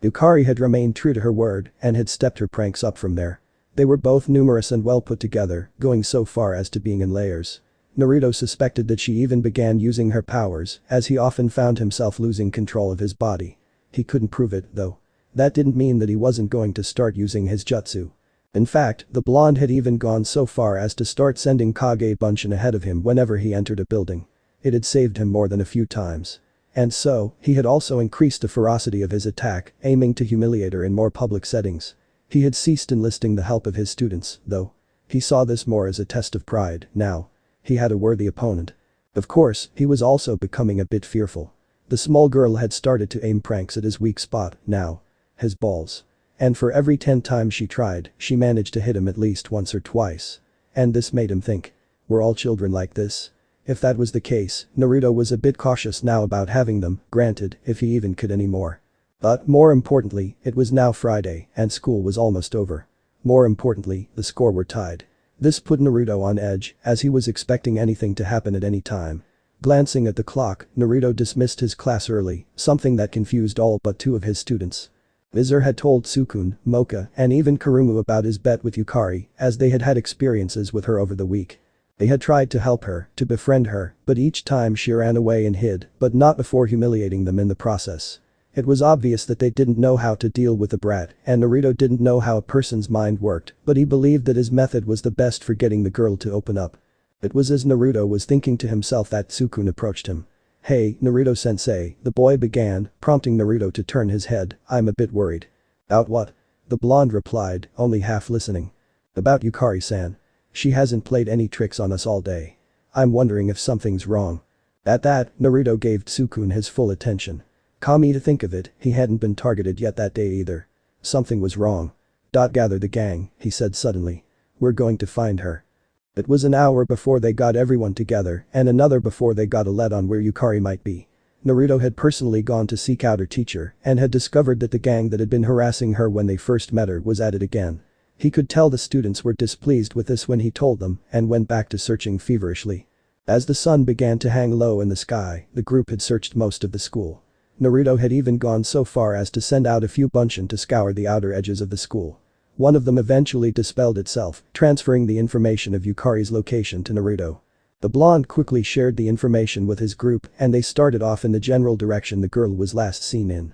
Yukari had remained true to her word and had stepped her pranks up from there. They were both numerous and well put together, going so far as to being in layers. Naruto suspected that she even began using her powers, as he often found himself losing control of his body. He couldn't prove it, though. That didn't mean that he wasn't going to start using his jutsu. In fact, the blonde had even gone so far as to start sending Kage Bunshin ahead of him whenever he entered a building. It had saved him more than a few times. And so, he had also increased the ferocity of his attack, aiming to humiliate her in more public settings. He had ceased enlisting the help of his students, though. He saw this more as a test of pride, now. He had a worthy opponent. Of course, he was also becoming a bit fearful. The small girl had started to aim pranks at his weak spot, now. His balls. And for every 10 times she tried, she managed to hit him at least once or twice. And this made him think. Were all children like this? If that was the case, Naruto was a bit cautious now about having them, granted, if he even could anymore. But, more importantly, it was now Friday, and school was almost over. More importantly, the score were tied. This put Naruto on edge, as he was expecting anything to happen at any time. Glancing at the clock, Naruto dismissed his class early, something that confused all but 2 of his students. Mizer had told Sukun, Mocha, and even Kurumu about his bet with Yukari, as they had had experiences with her over the week. They had tried to help her, to befriend her, but each time she ran away and hid, but not before humiliating them in the process. It was obvious that they didn't know how to deal with the brat, and Naruto didn't know how a person's mind worked, but he believed that his method was the best for getting the girl to open up. It was as Naruto was thinking to himself that Sukun approached him. "Hey, Naruto-sensei," the boy began, prompting Naruto to turn his head. "I'm a bit worried." "About what?" the blonde replied, only half listening. "About Yukari-san. She hasn't played any tricks on us all day. I'm wondering if something's wrong." At that, Naruto gave Tsukun his full attention. Come to think of it, he hadn't been targeted yet that day either. Something was wrong. "Gather the gang," he said suddenly. "We're going to find her." It was an hour before they got everyone together and another before they got a lead on where Yukari might be. Naruto had personally gone to seek out her teacher and had discovered that the gang that had been harassing her when they first met her was at it again. He could tell the students were displeased with this when he told them and went back to searching feverishly. As the sun began to hang low in the sky, the group had searched most of the school. Naruto had even gone so far as to send out a few bunchen to scour the outer edges of the school. One of them eventually dispelled itself, transferring the information of Yukari's location to Naruto. The blonde quickly shared the information with his group and they started off in the general direction the girl was last seen in.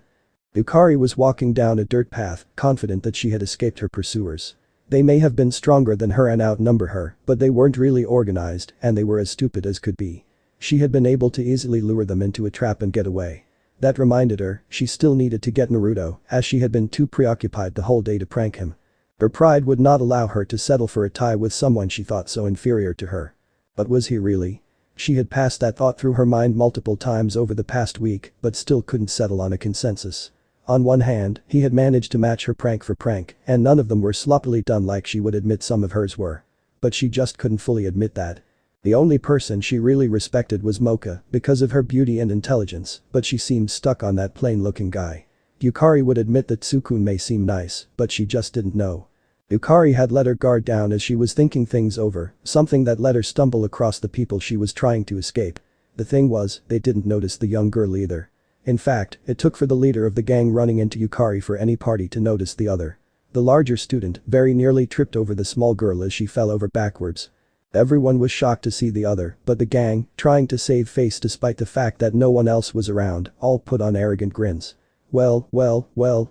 Yukari was walking down a dirt path, confident that she had escaped her pursuers. They may have been stronger than her and outnumber her, but they weren't really organized and they were as stupid as could be. She had been able to easily lure them into a trap and get away. That reminded her, she still needed to get Naruto, as she had been too preoccupied the whole day to prank him. Her pride would not allow her to settle for a tie with someone she thought so inferior to her. But was he really? She had passed that thought through her mind multiple times over the past week, but still couldn't settle on a consensus. On one hand, he had managed to match her prank for prank, and none of them were sloppily done like she would admit some of hers were. But she just couldn't fully admit that. The only person she really respected was Mocha, because of her beauty and intelligence, but she seemed stuck on that plain-looking guy. Yukari would admit that Tsukun may seem nice, but she just didn't know. Yukari had let her guard down as she was thinking things over, something that let her stumble across the people she was trying to escape. The thing was, they didn't notice the young girl either. In fact, it took for the leader of the gang running into Yukari for any party to notice the other. The larger student very nearly tripped over the small girl as she fell over backwards. Everyone was shocked to see the other, but the gang, trying to save face despite the fact that no one else was around, all put on arrogant grins. Well,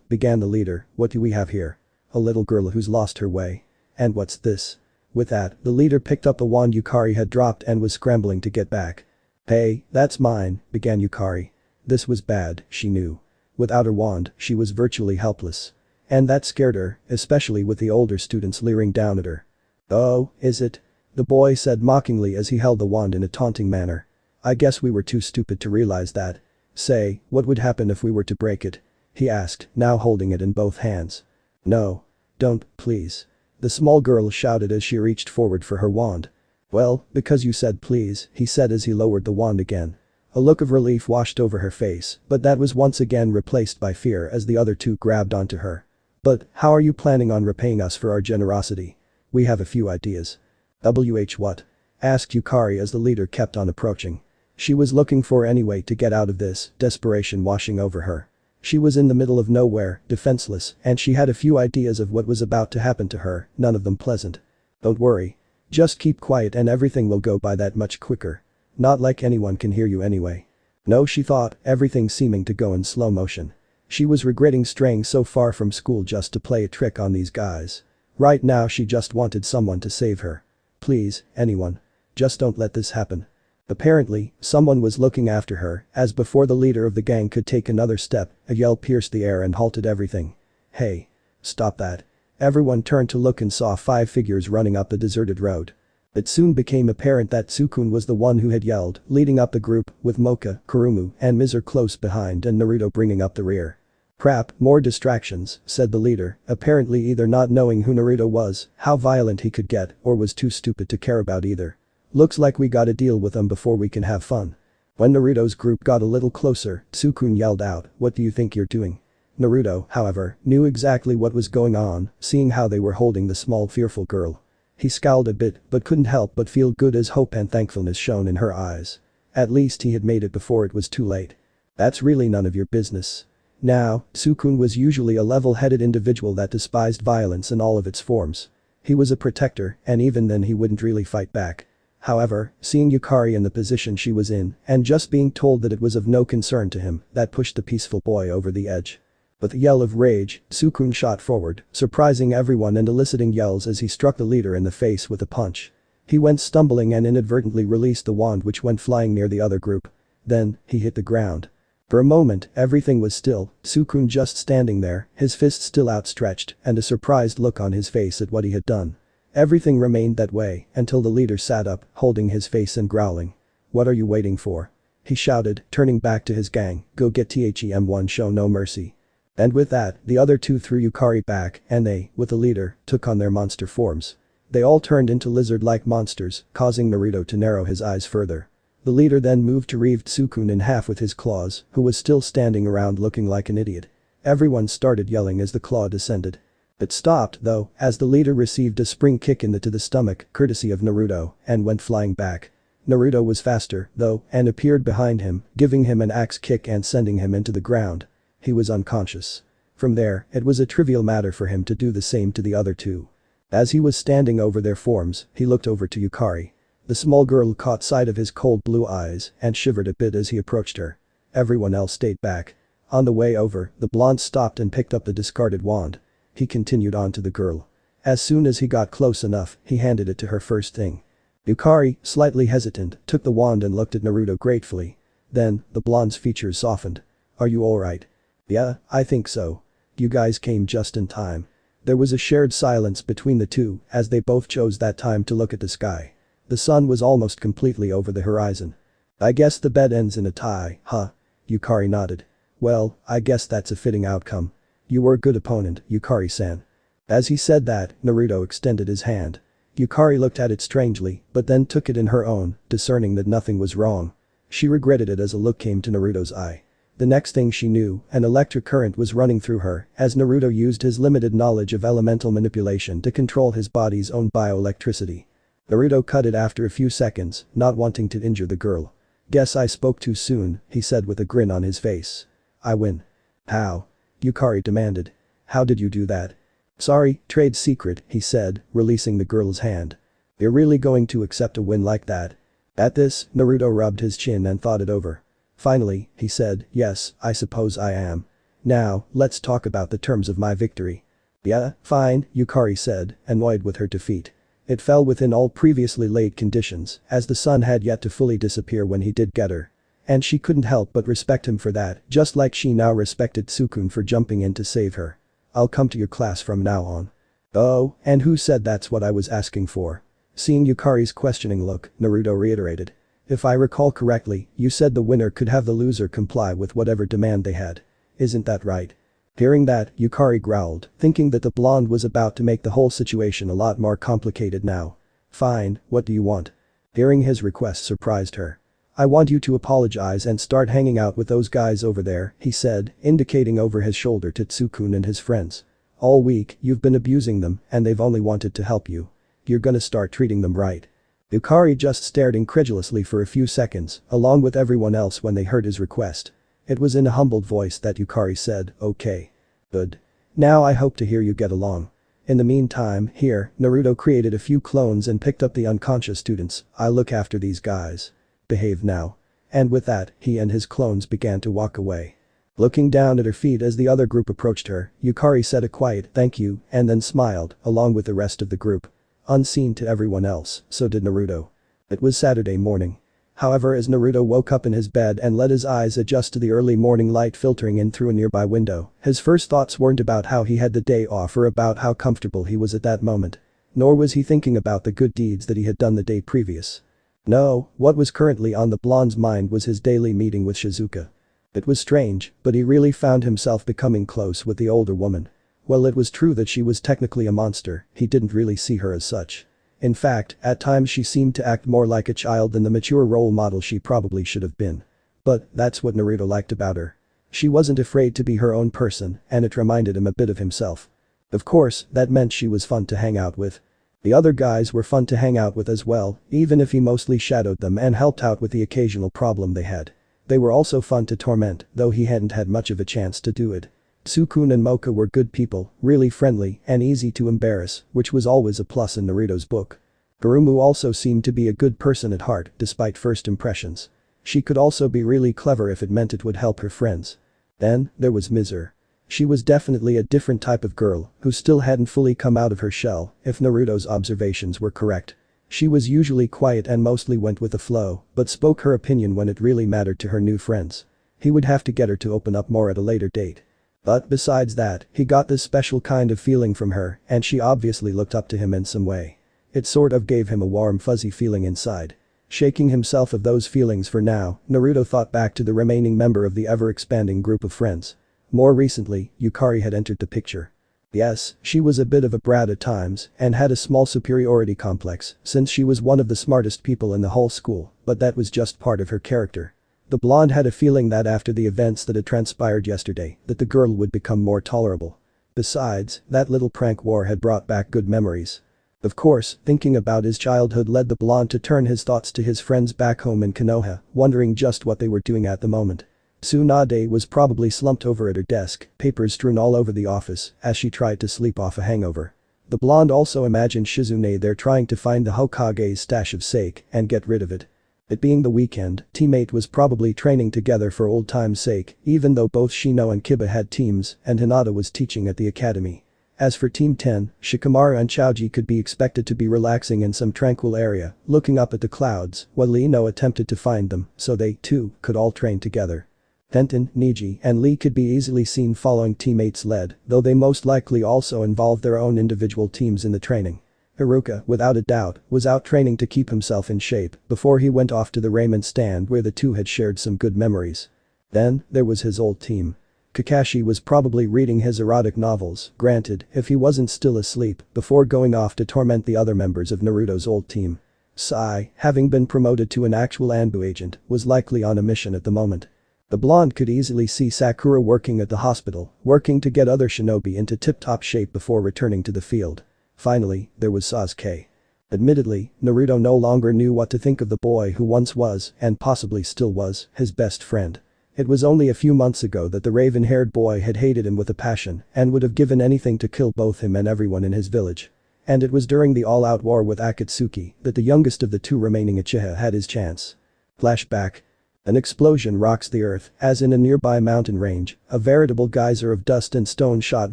began the leader, "what do we have here? A little girl who's lost her way. And what's this?" With that, the leader picked up the wand Yukari had dropped and was scrambling to get back. "Hey, that's mine," began Yukari. This was bad, she knew. Without her wand, she was virtually helpless. And that scared her, especially with the older students leering down at her. "Oh, is it?" the boy said mockingly as he held the wand in a taunting manner. "I guess we were too stupid to realize that. Say, what would happen if we were to break it?" he asked, now holding it in both hands. "No. Don't, please," the small girl shouted as she reached forward for her wand. "Well, because you said please," he said as he lowered the wand again. A look of relief washed over her face, but that was once again replaced by fear as the other two grabbed onto her. "But, how are you planning on repaying us for our generosity? We have a few ideas." What?" asked Yukari as the leader kept on approaching. She was looking for any way to get out of this, desperation washing over her. She was in the middle of nowhere, defenseless, and she had a few ideas of what was about to happen to her, none of them pleasant. "Don't worry. Just keep quiet and everything will go by that much quicker. Not like anyone can hear you anyway." No, she thought, everything seeming to go in slow motion. She was regretting straying so far from school just to play a trick on these guys. Right now she just wanted someone to save her. "Please, anyone. Just don't let this happen." Apparently, someone was looking after her, as before the leader of the gang could take another step, a yell pierced the air and halted everything. "Hey. Stop that." Everyone turned to look and saw 5 figures running up the deserted road. It soon became apparent that Tsukun was the one who had yelled, leading up the group, with Mocha, Kurumu, and Mizer close behind and Naruto bringing up the rear. "Crap, more distractions," said the leader, apparently either not knowing who Naruto was, how violent he could get, or was too stupid to care about either. "Looks like we gotta deal with them before we can have fun." When Naruto's group got a little closer, Tsukun yelled out, "What do you think you're doing?" Naruto, however, knew exactly what was going on, seeing how they were holding the small fearful girl. He scowled a bit, but couldn't help but feel good as hope and thankfulness shone in her eyes. At least he had made it before it was too late. "That's really none of your business." Now, Tsukun was usually a level-headed individual that despised violence in all of its forms. He was a protector, and even then he wouldn't really fight back. However, seeing Yukari in the position she was in, and just being told that it was of no concern to him, that pushed the peaceful boy over the edge. With a yell of rage, Tsukun shot forward, surprising everyone and eliciting yells as he struck the leader in the face with a punch. He went stumbling and inadvertently released the wand which went flying near the other group. Then, he hit the ground. For a moment, everything was still, Sukune just standing there, his fist still outstretched, and a surprised look on his face at what he had done. Everything remained that way until the leader sat up, holding his face and growling. "What are you waiting for?" he shouted, turning back to his gang, "Go get THEM1, show no mercy." And with that, the other two threw Yukari back and they, with the leader, took on their monster forms. They all turned into lizard-like monsters, causing Naruto to narrow his eyes further. The leader then moved to reeve Sukune in half with his claws, who was still standing around looking like an idiot. Everyone started yelling as the claw descended. It stopped, though, as the leader received a spring kick to the stomach, courtesy of Naruto, and went flying back. Naruto was faster, though, and appeared behind him, giving him an axe kick and sending him into the ground. He was unconscious. From there, it was a trivial matter for him to do the same to the other two. As he was standing over their forms, he looked over to Yukari. The small girl caught sight of his cold blue eyes and shivered a bit as he approached her. Everyone else stayed back. On the way over, the blonde stopped and picked up the discarded wand. He continued on to the girl. As soon as he got close enough, he handed it to her first thing. Yukari, slightly hesitant, took the wand and looked at Naruto gratefully. Then, the blonde's features softened. "Are you alright?" "Yeah, I think so. You guys came just in time." There was a shared silence between the two as they both chose that time to look at the sky. The sun was almost completely over the horizon. "I guess the bet ends in a tie, huh?" Yukari nodded. "Well, I guess that's a fitting outcome. You were a good opponent, Yukari-san." As he said that, Naruto extended his hand. Yukari looked at it strangely, but then took it in her own, discerning that nothing was wrong. She regretted it as a look came to Naruto's eye. The next thing she knew, an electric current was running through her as Naruto used his limited knowledge of elemental manipulation to control his body's own bioelectricity. Naruto cut it after a few seconds, not wanting to injure the girl. "Guess I spoke too soon," he said with a grin on his face. "I win." "How?" Yukari demanded. "How did you do that?" "Sorry, trade secret," he said, releasing the girl's hand. "You're really going to accept a win like that?" At this, Naruto rubbed his chin and thought it over. Finally, he said, "Yes, I suppose I am. Now, let's talk about the terms of my victory." "Yeah, fine," Yukari said, annoyed with her defeat. It fell within all previously laid conditions, as the sun had yet to fully disappear when he did get her. And she couldn't help but respect him for that, just like she now respected Sukune for jumping in to save her. "I'll come to your class from now on." "Oh, and who said that's what I was asking for?" Seeing Yukari's questioning look, Naruto reiterated. "If I recall correctly, you said the winner could have the loser comply with whatever demand they had. Isn't that right?" Hearing that, Yukari growled, thinking that the blonde was about to make the whole situation a lot more complicated now. "Fine, what do you want?" Hearing his request surprised her. "I want you to apologize and start hanging out with those guys over there," he said, indicating over his shoulder to Tsukune and his friends. "All week, you've been abusing them and they've only wanted to help you. You're gonna start treating them right." Yukari just stared incredulously for a few seconds, along with everyone else when they heard his request. It was in a humbled voice that Yukari said, "Okay. Good. Now I hope to hear you get along." In the meantime, here, Naruto created a few clones and picked up the unconscious students. "I'll look after these guys. Behave now." And with that, he and his clones began to walk away. Looking down at her feet as the other group approached her, Yukari said a quiet "thank you" and then smiled, along with the rest of the group. Unseen to everyone else, so did Naruto. It was Saturday morning. However, as Naruto woke up in his bed and let his eyes adjust to the early morning light filtering in through a nearby window, his first thoughts weren't about how he had the day off or about how comfortable he was at that moment. Nor was he thinking about the good deeds that he had done the day previous. No, what was currently on the blonde's mind was his daily meeting with Shizuka. It was strange, but he really found himself becoming close with the older woman. While it was true that she was technically a monster, he didn't really see her as such. In fact, at times she seemed to act more like a child than the mature role model she probably should have been. But that's what Naruto liked about her. She wasn't afraid to be her own person, and it reminded him a bit of himself. Of course, that meant she was fun to hang out with. The other guys were fun to hang out with as well, even if he mostly shadowed them and helped out with the occasional problem they had. They were also fun to torment, though he hadn't had much of a chance to do it. Sukune and Mocha were good people, really friendly and easy to embarrass, which was always a plus in Naruto's book. Gurumu also seemed to be a good person at heart, despite first impressions. She could also be really clever if it meant it would help her friends. Then, there was Mizer. She was definitely a different type of girl, who still hadn't fully come out of her shell, if Naruto's observations were correct. She was usually quiet and mostly went with the flow, but spoke her opinion when it really mattered to her new friends. He would have to get her to open up more at a later date. But besides that, he got this special kind of feeling from her, and she obviously looked up to him in some way. It sort of gave him a warm fuzzy feeling inside. Shaking himself of those feelings for now, Naruto thought back to the remaining member of the ever-expanding group of friends. More recently, Yukari had entered the picture. Yes, she was a bit of a brat at times and had a small superiority complex since she was one of the smartest people in the whole school, but that was just part of her character. The blonde had a feeling that after the events that had transpired yesterday, that the girl would become more tolerable. Besides, that little prank war had brought back good memories. Of course, thinking about his childhood led the blonde to turn his thoughts to his friends back home in Konoha, wondering just what they were doing at the moment. Tsunade was probably slumped over at her desk, papers strewn all over the office, as she tried to sleep off a hangover. The blonde also imagined Shizune there trying to find the Hokage's stash of sake and get rid of it. It being the weekend, teammate was probably training together for old time's sake, even though both Shino and Kiba had teams and Hinata was teaching at the academy. As for Team 10, Shikamaru and Choji could be expected to be relaxing in some tranquil area, looking up at the clouds, while Lino attempted to find them, so they, too, could all train together. Tenten, Niji, and Lee could be easily seen following teammates' lead, though they most likely also involved their own individual teams in the training. Iruka, without a doubt, was out training to keep himself in shape before he went off to the ramen stand where the two had shared some good memories. Then, there was his old team. Kakashi was probably reading his erotic novels, granted, if he wasn't still asleep, before going off to torment the other members of Naruto's old team. Sai, having been promoted to an actual Anbu agent, was likely on a mission at the moment. The blonde could easily see Sakura working at the hospital, working to get other shinobi into tip-top shape before returning to the field. Finally, there was Sasuke. Admittedly, Naruto no longer knew what to think of the boy who once was, and possibly still was, his best friend. It was only a few months ago that the raven-haired boy had hated him with a passion and would have given anything to kill both him and everyone in his village. And it was during the all-out war with Akatsuki that the youngest of the two remaining Uchiha had his chance. Flashback. An explosion rocks the earth, as in a nearby mountain range, a veritable geyser of dust and stone shot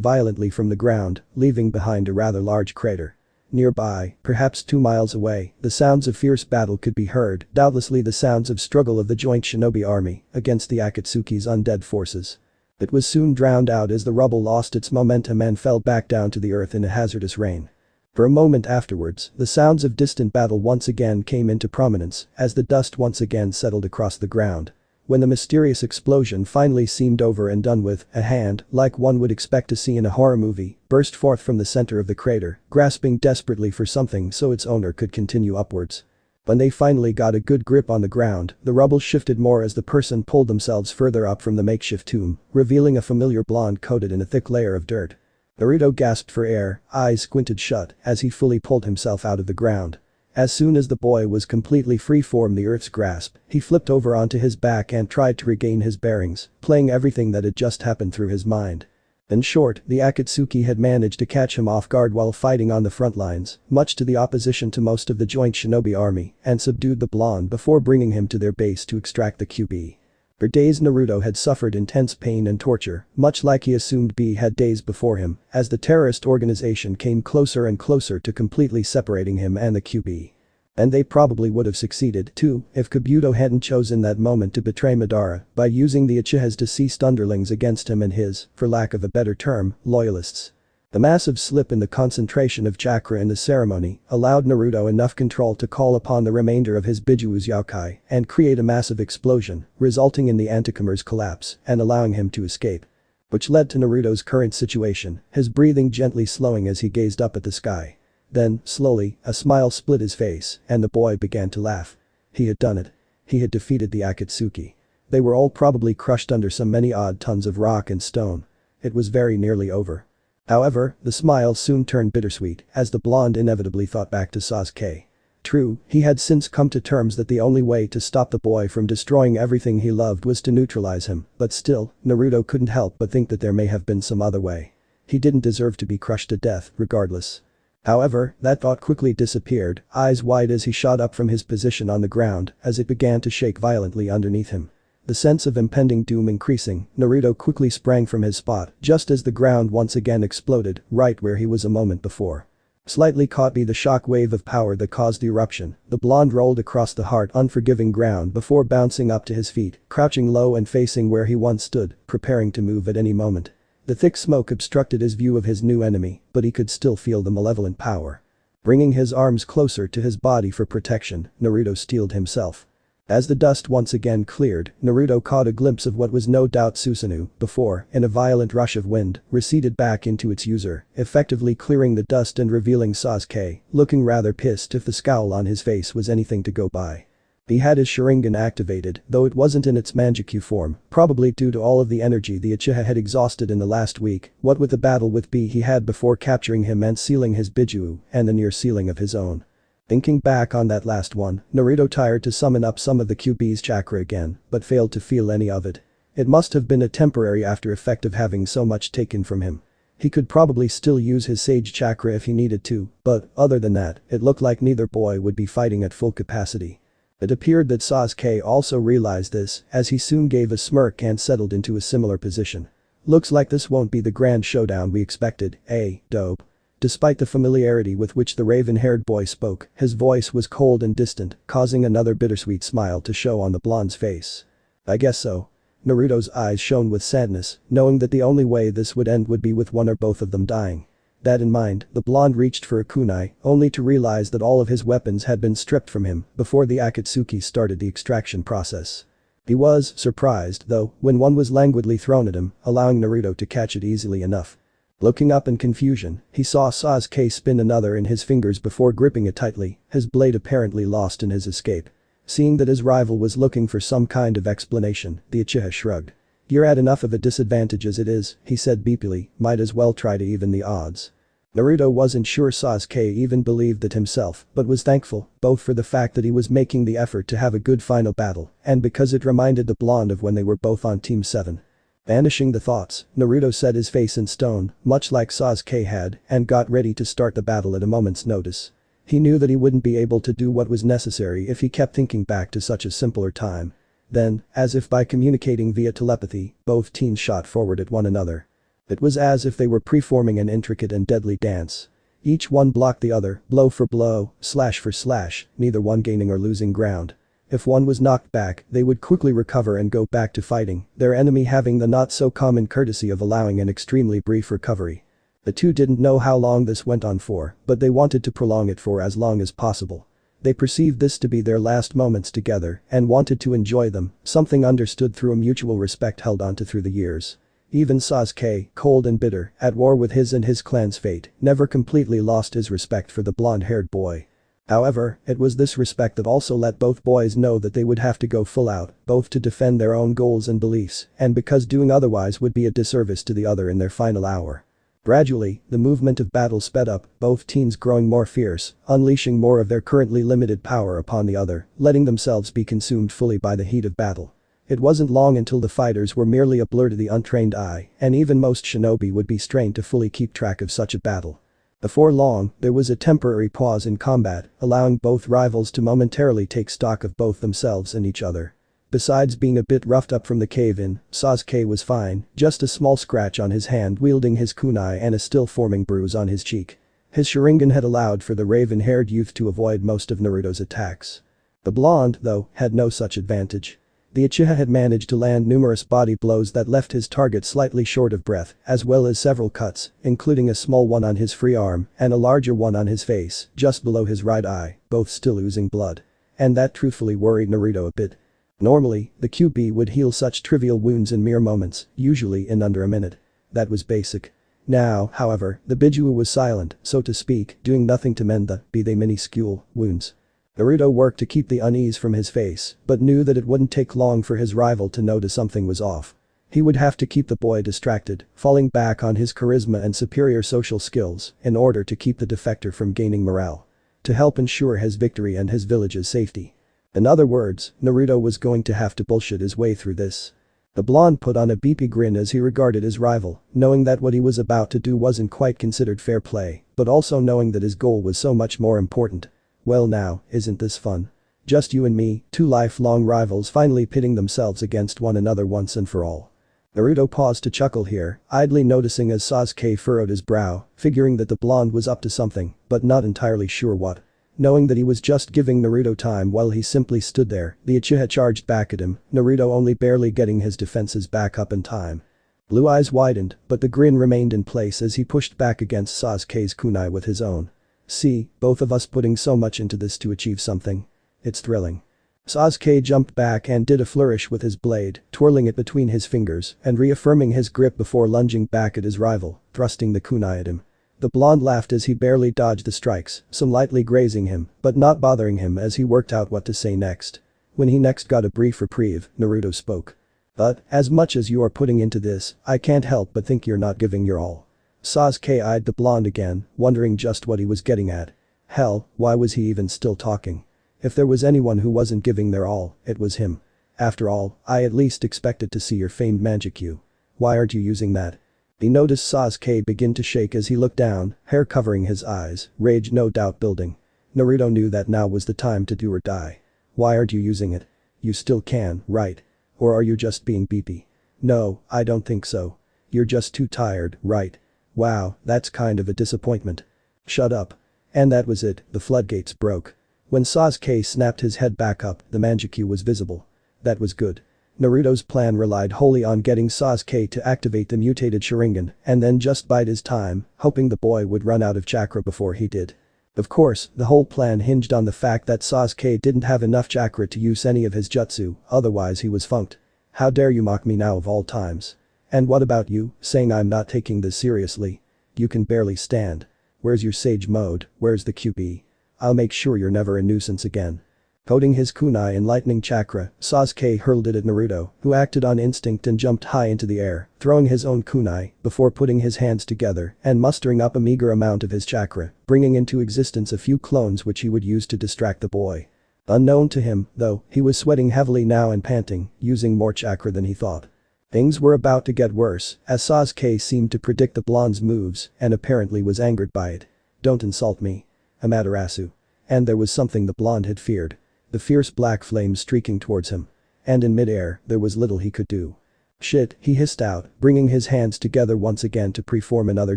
violently from the ground, leaving behind a rather large crater. Nearby, perhaps 2 miles away, the sounds of fierce battle could be heard, doubtlessly the sounds of struggle of the joint shinobi army against the Akatsuki's undead forces. It was soon drowned out as the rubble lost its momentum and fell back down to the earth in a hazardous rain. For a moment afterwards, the sounds of distant battle once again came into prominence as the dust once again settled across the ground. When the mysterious explosion finally seemed over and done with, a hand, like one would expect to see in a horror movie, burst forth from the center of the crater, grasping desperately for something so its owner could continue upwards. When they finally got a good grip on the ground, the rubble shifted more as the person pulled themselves further up from the makeshift tomb, revealing a familiar blonde coated in a thick layer of dirt. Naruto gasped for air, eyes squinted shut as he fully pulled himself out of the ground. As soon as the boy was completely free from the earth's grasp, he flipped over onto his back and tried to regain his bearings, playing everything that had just happened through his mind. In short, the Akatsuki had managed to catch him off guard while fighting on the front lines, much to the opposition to most of the joint shinobi army, and subdued the blonde before bringing him to their base to extract the QB. For days Naruto had suffered intense pain and torture, much like he assumed B had days before him, as the terrorist organization came closer and closer to completely separating him and the QB. And they probably would have succeeded, too, if Kabuto hadn't chosen that moment to betray Madara by using the Uchiha's deceased underlings against him and his, for lack of a better term, loyalists. The massive slip in the concentration of chakra in the ceremony allowed Naruto enough control to call upon the remainder of his Bijuu's Youkai and create a massive explosion, resulting in the Anticomer's collapse and allowing him to escape. Which led to Naruto's current situation, his breathing gently slowing as he gazed up at the sky. Then, slowly, a smile split his face and the boy began to laugh. He had done it. He had defeated the Akatsuki. They were all probably crushed under some many odd tons of rock and stone. It was very nearly over. However, the smile soon turned bittersweet as the blonde inevitably thought back to Sasuke. True, he had since come to terms that the only way to stop the boy from destroying everything he loved was to neutralize him, but still, Naruto couldn't help but think that there may have been some other way. He didn't deserve to be crushed to death, regardless. However, that thought quickly disappeared, eyes wide as he shot up from his position on the ground as it began to shake violently underneath him. The sense of impending doom increasing, Naruto quickly sprang from his spot just as the ground once again exploded right where he was a moment before. Slightly caught by the shock wave of power that caused the eruption, the blonde rolled across the hard, unforgiving ground before bouncing up to his feet, crouching low and facing where he once stood, preparing to move at any moment. The thick smoke obstructed his view of his new enemy, but he could still feel the malevolent power. Bringing his arms closer to his body for protection, Naruto steeled himself. As the dust once again cleared, Naruto caught a glimpse of what was no doubt Susanoo before, in a violent rush of wind, receded back into its user, effectively clearing the dust and revealing Sasuke, looking rather pissed if the scowl on his face was anything to go by. He had his Sharingan activated, though it wasn't in its Manjutsu form, probably due to all of the energy the Uchiha had exhausted in the last week, what with the battle with B he had before capturing him and sealing his Bijuu, and the near sealing of his own. Thinking back on that last one, Naruto tried to summon up some of the QB's chakra again, but failed to feel any of it. It must have been a temporary after effect of having so much taken from him. He could probably still use his sage chakra if he needed to, but other than that, it looked like neither boy would be fighting at full capacity. It appeared that Sasuke also realized this, as he soon gave a smirk and settled into a similar position. Looks like this won't be the grand showdown we expected, eh, dope? Despite the familiarity with which the raven-haired boy spoke, his voice was cold and distant, causing another bittersweet smile to show on the blonde's face. I guess so. Naruto's eyes shone with sadness, knowing that the only way this would end would be with one or both of them dying. That in mind, the blonde reached for a kunai, only to realize that all of his weapons had been stripped from him before the Akatsuki started the extraction process. He was surprised, though, when one was languidly thrown at him, allowing Naruto to catch it easily enough. Looking up in confusion, he saw Sasuke spin another in his fingers before gripping it tightly, his blade apparently lost in his escape. Seeing that his rival was looking for some kind of explanation, the Uchiha shrugged. "You're at enough of a disadvantage as it is," he said beepily, "might as well try to even the odds." Naruto wasn't sure Sasuke even believed it himself, but was thankful, both for the fact that he was making the effort to have a good final battle, and because it reminded the blonde of when they were both on Team 7. Banishing the thoughts, Naruto set his face in stone, much like Sasuke had, and got ready to start the battle at a moment's notice. He knew that he wouldn't be able to do what was necessary if he kept thinking back to such a simpler time. Then, as if by communicating via telepathy, both teams shot forward at one another. It was as if they were preforming an intricate and deadly dance. Each one blocked the other, blow for blow, slash for slash, neither one gaining or losing ground. If one was knocked back, they would quickly recover and go back to fighting, their enemy having the not-so-common courtesy of allowing an extremely brief recovery. The two didn't know how long this went on for, but they wanted to prolong it for as long as possible. They perceived this to be their last moments together and wanted to enjoy them, something understood through a mutual respect held onto through the years. Even Sasuke, cold and bitter, at war with his and his clan's fate, never completely lost his respect for the blonde-haired boy. However, it was this respect that also let both boys know that they would have to go full out, both to defend their own goals and beliefs, and because doing otherwise would be a disservice to the other in their final hour. Gradually, the movement of battle sped up, both teams growing more fierce, unleashing more of their currently limited power upon the other, letting themselves be consumed fully by the heat of battle. It wasn't long until the fighters were merely a blur to the untrained eye, and even most shinobi would be strained to fully keep track of such a battle. Before long, there was a temporary pause in combat, allowing both rivals to momentarily take stock of both themselves and each other. Besides being a bit roughed up from the cave-in, Sasuke was fine, just a small scratch on his hand wielding his kunai and a still-forming bruise on his cheek. His Sharingan had allowed for the raven-haired youth to avoid most of Naruto's attacks. The blonde, though, had no such advantage. The Uchiha had managed to land numerous body blows that left his target slightly short of breath, as well as several cuts, including a small one on his free arm and a larger one on his face, just below his right eye, both still oozing blood. And that truthfully worried Naruto a bit. Normally, the QB would heal such trivial wounds in mere moments, usually in under a minute. That was basic. Now, however, the Bijuu was silent, so to speak, doing nothing to mend the, be they minuscule, wounds. Naruto worked to keep the unease from his face, but knew that it wouldn't take long for his rival to notice something was off. He would have to keep the boy distracted, falling back on his charisma and superior social skills in order to keep the defector from gaining morale. To help ensure his victory and his village's safety. In other words, Naruto was going to have to bullshit his way through this. The blonde put on a beepy grin as he regarded his rival, knowing that what he was about to do wasn't quite considered fair play, but also knowing that his goal was so much more important. Well now, isn't this fun? Just you and me, two lifelong rivals finally pitting themselves against one another once and for all. Naruto paused to chuckle here, idly noticing as Sasuke furrowed his brow, figuring that the blonde was up to something, but not entirely sure what. Knowing that he was just giving Naruto time while he simply stood there, the Uchiha charged back at him, Naruto only barely getting his defenses back up in time. Blue eyes widened, but the grin remained in place as he pushed back against Sasuke's kunai with his own. See, both of us putting so much into this to achieve something. It's thrilling. Sasuke jumped back and did a flourish with his blade, twirling it between his fingers and reaffirming his grip before lunging back at his rival, thrusting the kunai at him. The blonde laughed as he barely dodged the strikes, some lightly grazing him, but not bothering him as he worked out what to say next. When he next got a brief reprieve, Naruto spoke. But, as much as you are putting into this, I can't help but think you're not giving your all. Sasuke eyed the blonde again, wondering just what he was getting at. Hell, why was he even still talking? If there was anyone who wasn't giving their all, it was him. After all, I at least expected to see your famed Manjikyu. Why aren't you using that? He noticed Sasuke begin to shake as he looked down, hair covering his eyes, rage no doubt building. Naruto knew that now was the time to do or die. Why aren't you using it? You still can, right? Or are you just being beepy? No, I don't think so. You're just too tired, right? Wow, that's kind of a disappointment. Shut up. And that was it, the floodgates broke. When Sasuke snapped his head back up, the Manjikyu was visible. That was good. Naruto's plan relied wholly on getting Sasuke to activate the mutated Sharingan and then just bide his time, hoping the boy would run out of chakra before he did. Of course, the whole plan hinged on the fact that Sasuke didn't have enough chakra to use any of his jutsu, otherwise he was funked. How dare you mock me now of all times? And what about you, saying I'm not taking this seriously? You can barely stand. Where's your sage mode, where's the QB? I'll make sure you're never a nuisance again. Coating his kunai in lightning chakra, Sasuke hurled it at Naruto, who acted on instinct and jumped high into the air, throwing his own kunai before putting his hands together and mustering up a meager amount of his chakra, bringing into existence a few clones which he would use to distract the boy. Unknown to him, though, he was sweating heavily now and panting, using more chakra than he thought. Things were about to get worse, as Sasuke seemed to predict the blonde's moves and apparently was angered by it. Don't insult me. Amaterasu. And there was something the blonde had feared. The fierce black flames streaking towards him. And in midair, there was little he could do. Shit, he hissed out, bringing his hands together once again to preform another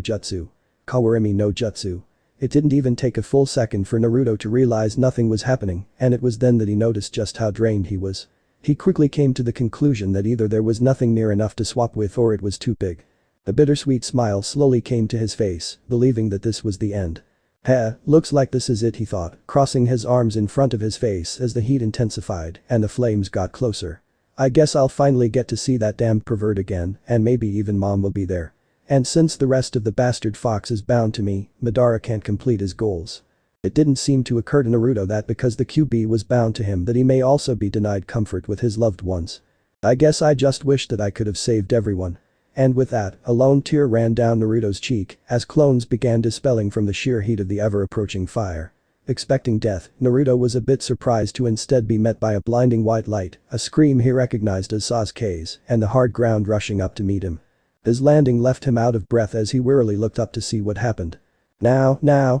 jutsu. Kawarimi no jutsu. It didn't even take a full second for Naruto to realize nothing was happening, and it was then that he noticed just how drained he was. He quickly came to the conclusion that either there was nothing near enough to swap with or it was too big. A bittersweet smile slowly came to his face, believing that this was the end. Heh, looks like this is it, he thought, crossing his arms in front of his face as the heat intensified and the flames got closer. I guess I'll finally get to see that damned pervert again, and maybe even mom will be there. And since the rest of the bastard fox is bound to me, Madara can't complete his goals. It didn't seem to occur to Naruto that because the QB was bound to him that he may also be denied comfort with his loved ones. I guess I just wish that I could have saved everyone. And with that, a lone tear ran down Naruto's cheek as clones began dispelling from the sheer heat of the ever-approaching fire. Expecting death, Naruto was a bit surprised to instead be met by a blinding white light, a scream he recognized as Sasuke's, and the hard ground rushing up to meet him. His landing left him out of breath as he wearily looked up to see what happened. Now,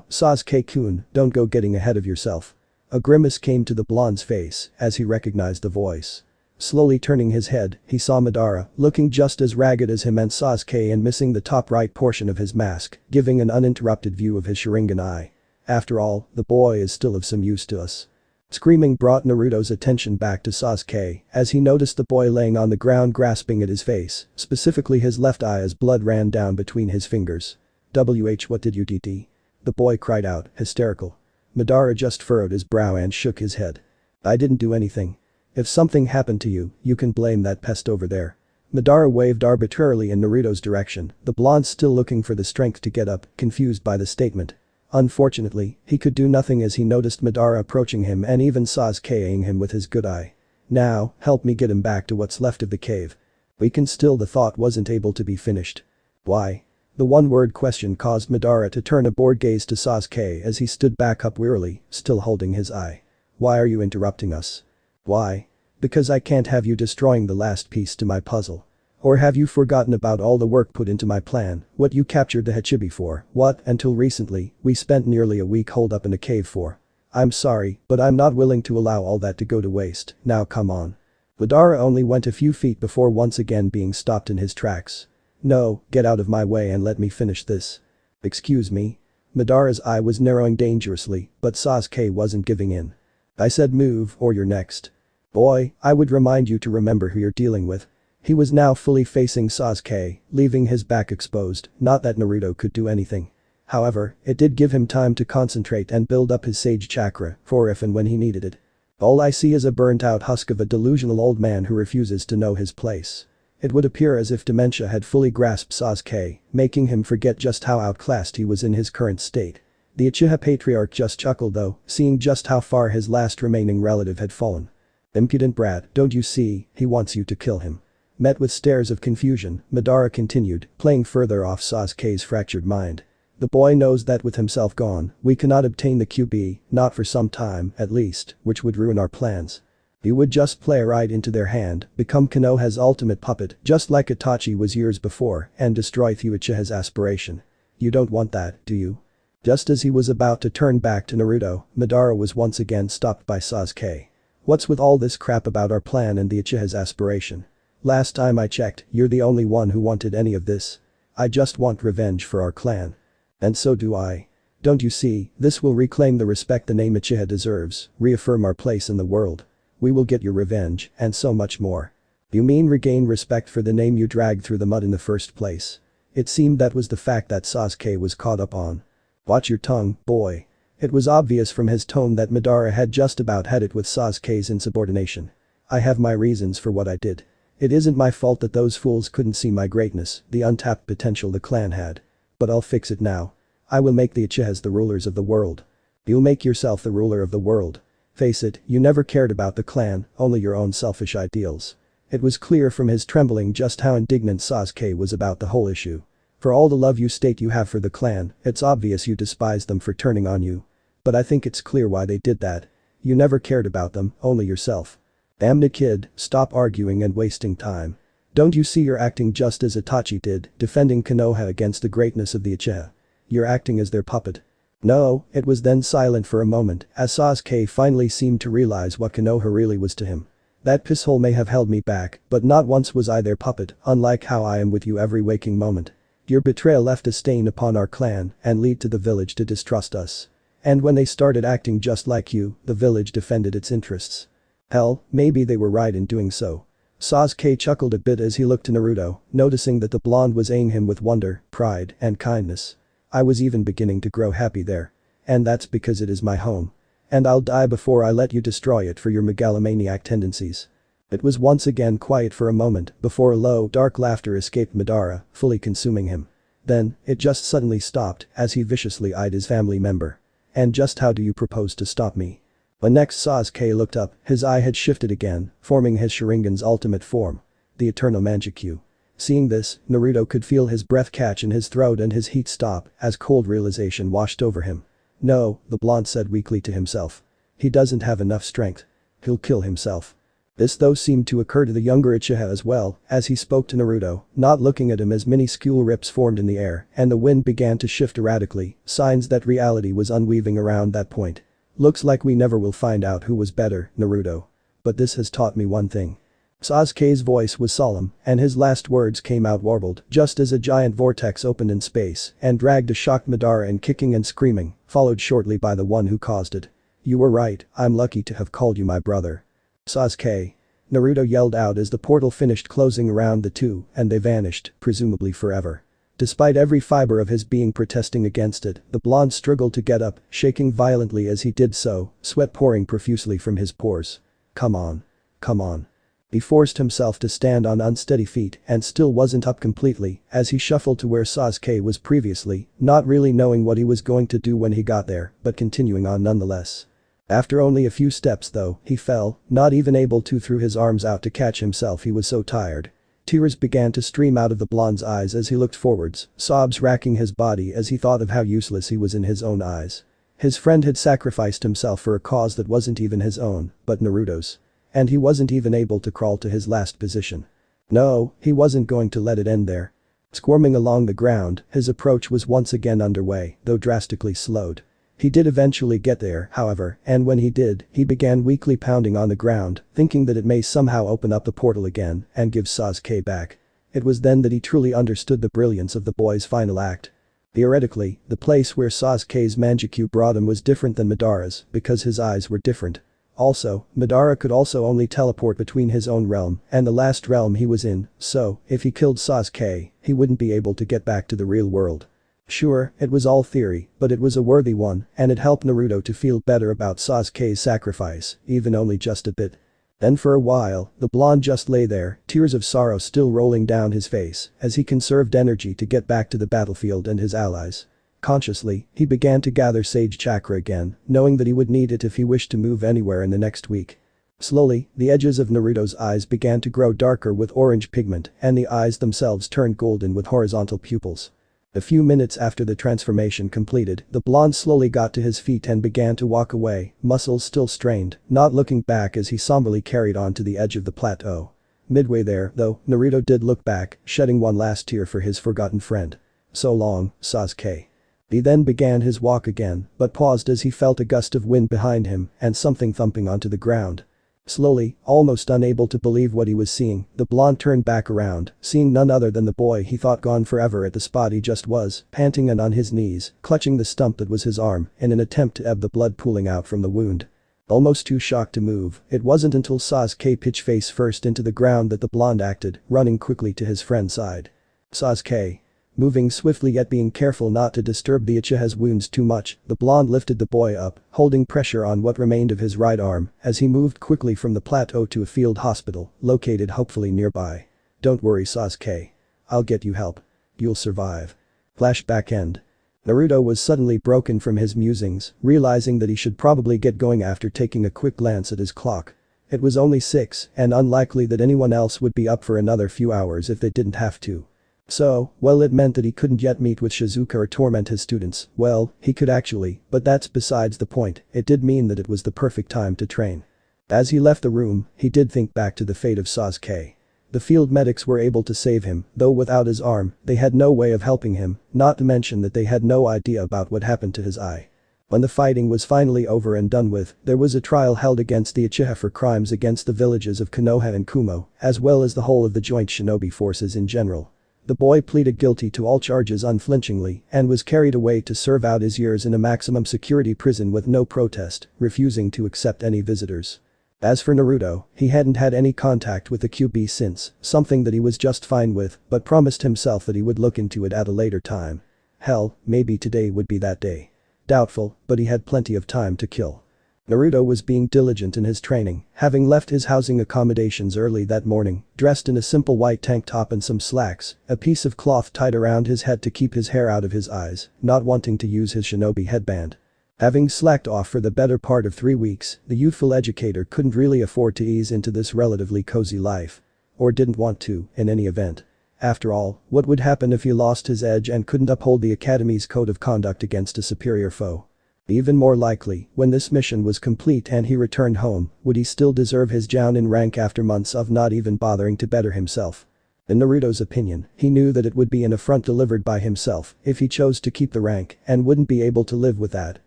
Sasuke-kun, don't go getting ahead of yourself. A grimace came to the blonde's face as he recognized the voice. Slowly turning his head, he saw Madara, looking just as ragged as him and Sasuke and missing the top right portion of his mask, giving an uninterrupted view of his Sharingan eye. After all, the boy is still of some use to us. Screaming brought Naruto's attention back to Sasuke as he noticed the boy laying on the ground grasping at his face, specifically his left eye as blood ran down between his fingers. What did you do? The boy cried out, hysterical. Madara just furrowed his brow and shook his head. I didn't do anything. If something happened to you, you can blame that pest over there. Madara waved arbitrarily in Naruto's direction, the blonde still looking for the strength to get up, confused by the statement. Unfortunately, he could do nothing as he noticed Madara approaching him and even Sasuke-ing him with his good eye. Now, help me get him back to what's left of the cave. We can still the thought wasn't able to be finished. Why? The one-word question caused Madara to turn a bored gaze to Sasuke as he stood back up wearily, still holding his eye. Why are you interrupting us? Why? Because I can't have you destroying the last piece to my puzzle. Or have you forgotten about all the work put into my plan, what you captured the Hachibi for, what, until recently, we spent nearly a week holed up in a cave for? I'm sorry, but I'm not willing to allow all that to go to waste, now come on. Madara only went a few feet before once again being stopped in his tracks. No, get out of my way and let me finish this. Excuse me? Madara's eye was narrowing dangerously, but Sasuke wasn't giving in. I said move or you're next. Boy, I would remind you to remember who you're dealing with. He was now fully facing Sasuke, leaving his back exposed, not that Naruto could do anything. However, it did give him time to concentrate and build up his sage chakra for if and when he needed it. All I see is a burnt-out husk of a delusional old man who refuses to know his place. It would appear as if dementia had fully grasped Sasuke, making him forget just how outclassed he was in his current state. The Uchiha patriarch just chuckled though, seeing just how far his last remaining relative had fallen. Impudent brat, don't you see, he wants you to kill him. Met with stares of confusion, Madara continued, playing further off Sasuke's fractured mind. The boy knows that with himself gone, we cannot obtain the QB, not for some time, at least, which would ruin our plans. He would just play right into their hand, become Konoha's ultimate puppet just like Itachi was years before and destroy Uchiha's aspiration. You don't want that, do you? Just as he was about to turn back to Naruto, Madara was once again stopped by Sasuke. What's with all this crap about our plan and the Uchiha's aspiration? Last time I checked, you're the only one who wanted any of this. I just want revenge for our clan. And so do I. Don't you see, this will reclaim the respect the name Uchiha deserves, reaffirm our place in the world. We will get your revenge, and so much more. You mean regain respect for the name you dragged through the mud in the first place? It seemed that was the fact that Sasuke was caught up on. Watch your tongue, boy. It was obvious from his tone that Madara had just about had it with Sasuke's insubordination. I have my reasons for what I did. It isn't my fault that those fools couldn't see my greatness, the untapped potential the clan had. But I'll fix it now. I will make the Uchihas the rulers of the world. You'll make yourself the ruler of the world. Face it, you never cared about the clan, only your own selfish ideals. It was clear from his trembling just how indignant Sasuke was about the whole issue. For all the love you state you have for the clan, it's obvious you despise them for turning on you. But I think it's clear why they did that. You never cared about them, only yourself. Damn it kid, stop arguing and wasting time. Don't you see you're acting just as Itachi did, defending Konoha against the greatness of the Uchiha? You're acting as their puppet. No, it was then silent for a moment as Sasuke finally seemed to realize what Konoha really was to him. That pisshole may have held me back, but not once was I their puppet, unlike how I am with you every waking moment. Your betrayal left a stain upon our clan and led to the village to distrust us. And when they started acting just like you, the village defended its interests. Hell, maybe they were right in doing so. Sasuke chuckled a bit as he looked to Naruto, noticing that the blonde was eyeing him with wonder, pride, and kindness. I was even beginning to grow happy there. And that's because it is my home. And I'll die before I let you destroy it for your megalomaniac tendencies. It was once again quiet for a moment before a low, dark laughter escaped Madara, fully consuming him. Then, it just suddenly stopped as he viciously eyed his family member. And just how do you propose to stop me? When next Sasuke looked up, his eye had shifted again, forming his Sharingan's ultimate form. The Eternal Manjikyu. Seeing this, Naruto could feel his breath catch in his throat and his heat stop as cold realization washed over him. No, the blonde said weakly to himself. He doesn't have enough strength. He'll kill himself. This though seemed to occur to the younger Uchiha as well as he spoke to Naruto, not looking at him as minuscule rips formed in the air and the wind began to shift erratically, signs that reality was unweaving around that point. Looks like we never will find out who was better, Naruto. But this has taught me one thing. Sasuke's voice was solemn, and his last words came out warbled just as a giant vortex opened in space and dragged a shocked Madara in kicking and screaming, followed shortly by the one who caused it. You were right, I'm lucky to have called you my brother. Sasuke. Naruto yelled out as the portal finished closing around the two and they vanished, presumably forever. Despite every fiber of his being protesting against it, the blonde struggled to get up, shaking violently as he did so, sweat pouring profusely from his pores. Come on. Come on. He forced himself to stand on unsteady feet and still wasn't up completely as he shuffled to where Sasuke was previously, not really knowing what he was going to do when he got there, but continuing on nonetheless. After only a few steps though, he fell, not even able to throw his arms out to catch himself, he was so tired. Tears began to stream out of the blonde's eyes as he looked forwards, sobs racking his body as he thought of how useless he was in his own eyes. His friend had sacrificed himself for a cause that wasn't even his own, but Naruto's. And he wasn't even able to crawl to his last position. No, he wasn't going to let it end there. Squirming along the ground, his approach was once again underway, though drastically slowed. He did eventually get there, however, and when he did, he began weakly pounding on the ground, thinking that it may somehow open up the portal again and give Sasuke back. It was then that he truly understood the brilliance of the boy's final act. Theoretically, the place where Sasuke's Mangekyou brought him was different than Madara's because his eyes were different. Also, Madara could also only teleport between his own realm and the last realm he was in, so, if he killed Sasuke, he wouldn't be able to get back to the real world. Sure, it was all theory, but it was a worthy one, and it helped Naruto to feel better about Sasuke's sacrifice, even only just a bit. Then for a while, the blonde just lay there, tears of sorrow still rolling down his face, as he conserved energy to get back to the battlefield and his allies. Consciously, he began to gather sage chakra again, knowing that he would need it if he wished to move anywhere in the next week. Slowly, the edges of Naruto's eyes began to grow darker with orange pigment, and the eyes themselves turned golden with horizontal pupils. A few minutes after the transformation completed, the blonde slowly got to his feet and began to walk away, muscles still strained, not looking back as he somberly carried on to the edge of the plateau. Midway there, though, Naruto did look back, shedding one last tear for his forgotten friend. So long, Sasuke. He then began his walk again, but paused as he felt a gust of wind behind him and something thumping onto the ground. Slowly, almost unable to believe what he was seeing, the blonde turned back around, seeing none other than the boy he thought gone forever at the spot he just was, panting and on his knees, clutching the stump that was his arm in an attempt to ebb the blood pooling out from the wound. Almost too shocked to move, it wasn't until Sasuke pitched face first into the ground that the blonde acted, running quickly to his friend's side. Sasuke. Moving swiftly yet being careful not to disturb the Uchiha's wounds too much, the blonde lifted the boy up, holding pressure on what remained of his right arm as he moved quickly from the plateau to a field hospital, located hopefully nearby. Don't worry, Sasuke. I'll get you help. You'll survive. Flashback end. Naruto was suddenly broken from his musings, realizing that he should probably get going after taking a quick glance at his clock. It was only 6 and unlikely that anyone else would be up for another few hours if they didn't have to. So, well, it meant that he couldn't yet meet with Shizuka or torment his students. Well, he could actually, but that's besides the point. It did mean that it was the perfect time to train. As he left the room, he did think back to the fate of Sasuke. The field medics were able to save him, though without his arm, they had no way of helping him, not to mention that they had no idea about what happened to his eye. When the fighting was finally over and done with, there was a trial held against the Uchiha for crimes against the villages of Konoha and Kumo, as well as the whole of the joint shinobi forces in general. The boy pleaded guilty to all charges unflinchingly and was carried away to serve out his years in a maximum security prison with no protest, refusing to accept any visitors. As for Naruto, he hadn't had any contact with the QB since, something that he was just fine with, but promised himself that he would look into it at a later time. Hell, maybe today would be that day. Doubtful, but he had plenty of time to kill. Naruto was being diligent in his training, having left his housing accommodations early that morning, dressed in a simple white tank top and some slacks, a piece of cloth tied around his head to keep his hair out of his eyes, not wanting to use his shinobi headband. Having slacked off for the better part of 3 weeks, the youthful educator couldn't really afford to ease into this relatively cozy life. Or didn't want to, in any event. After all, what would happen if he lost his edge and couldn't uphold the Academy's code of conduct against a superior foe? Even more likely, when this mission was complete and he returned home, would he still deserve his down in rank after months of not even bothering to better himself? In Naruto's opinion, he knew that it would be an affront delivered by himself if he chose to keep the rank and wouldn't be able to live with that,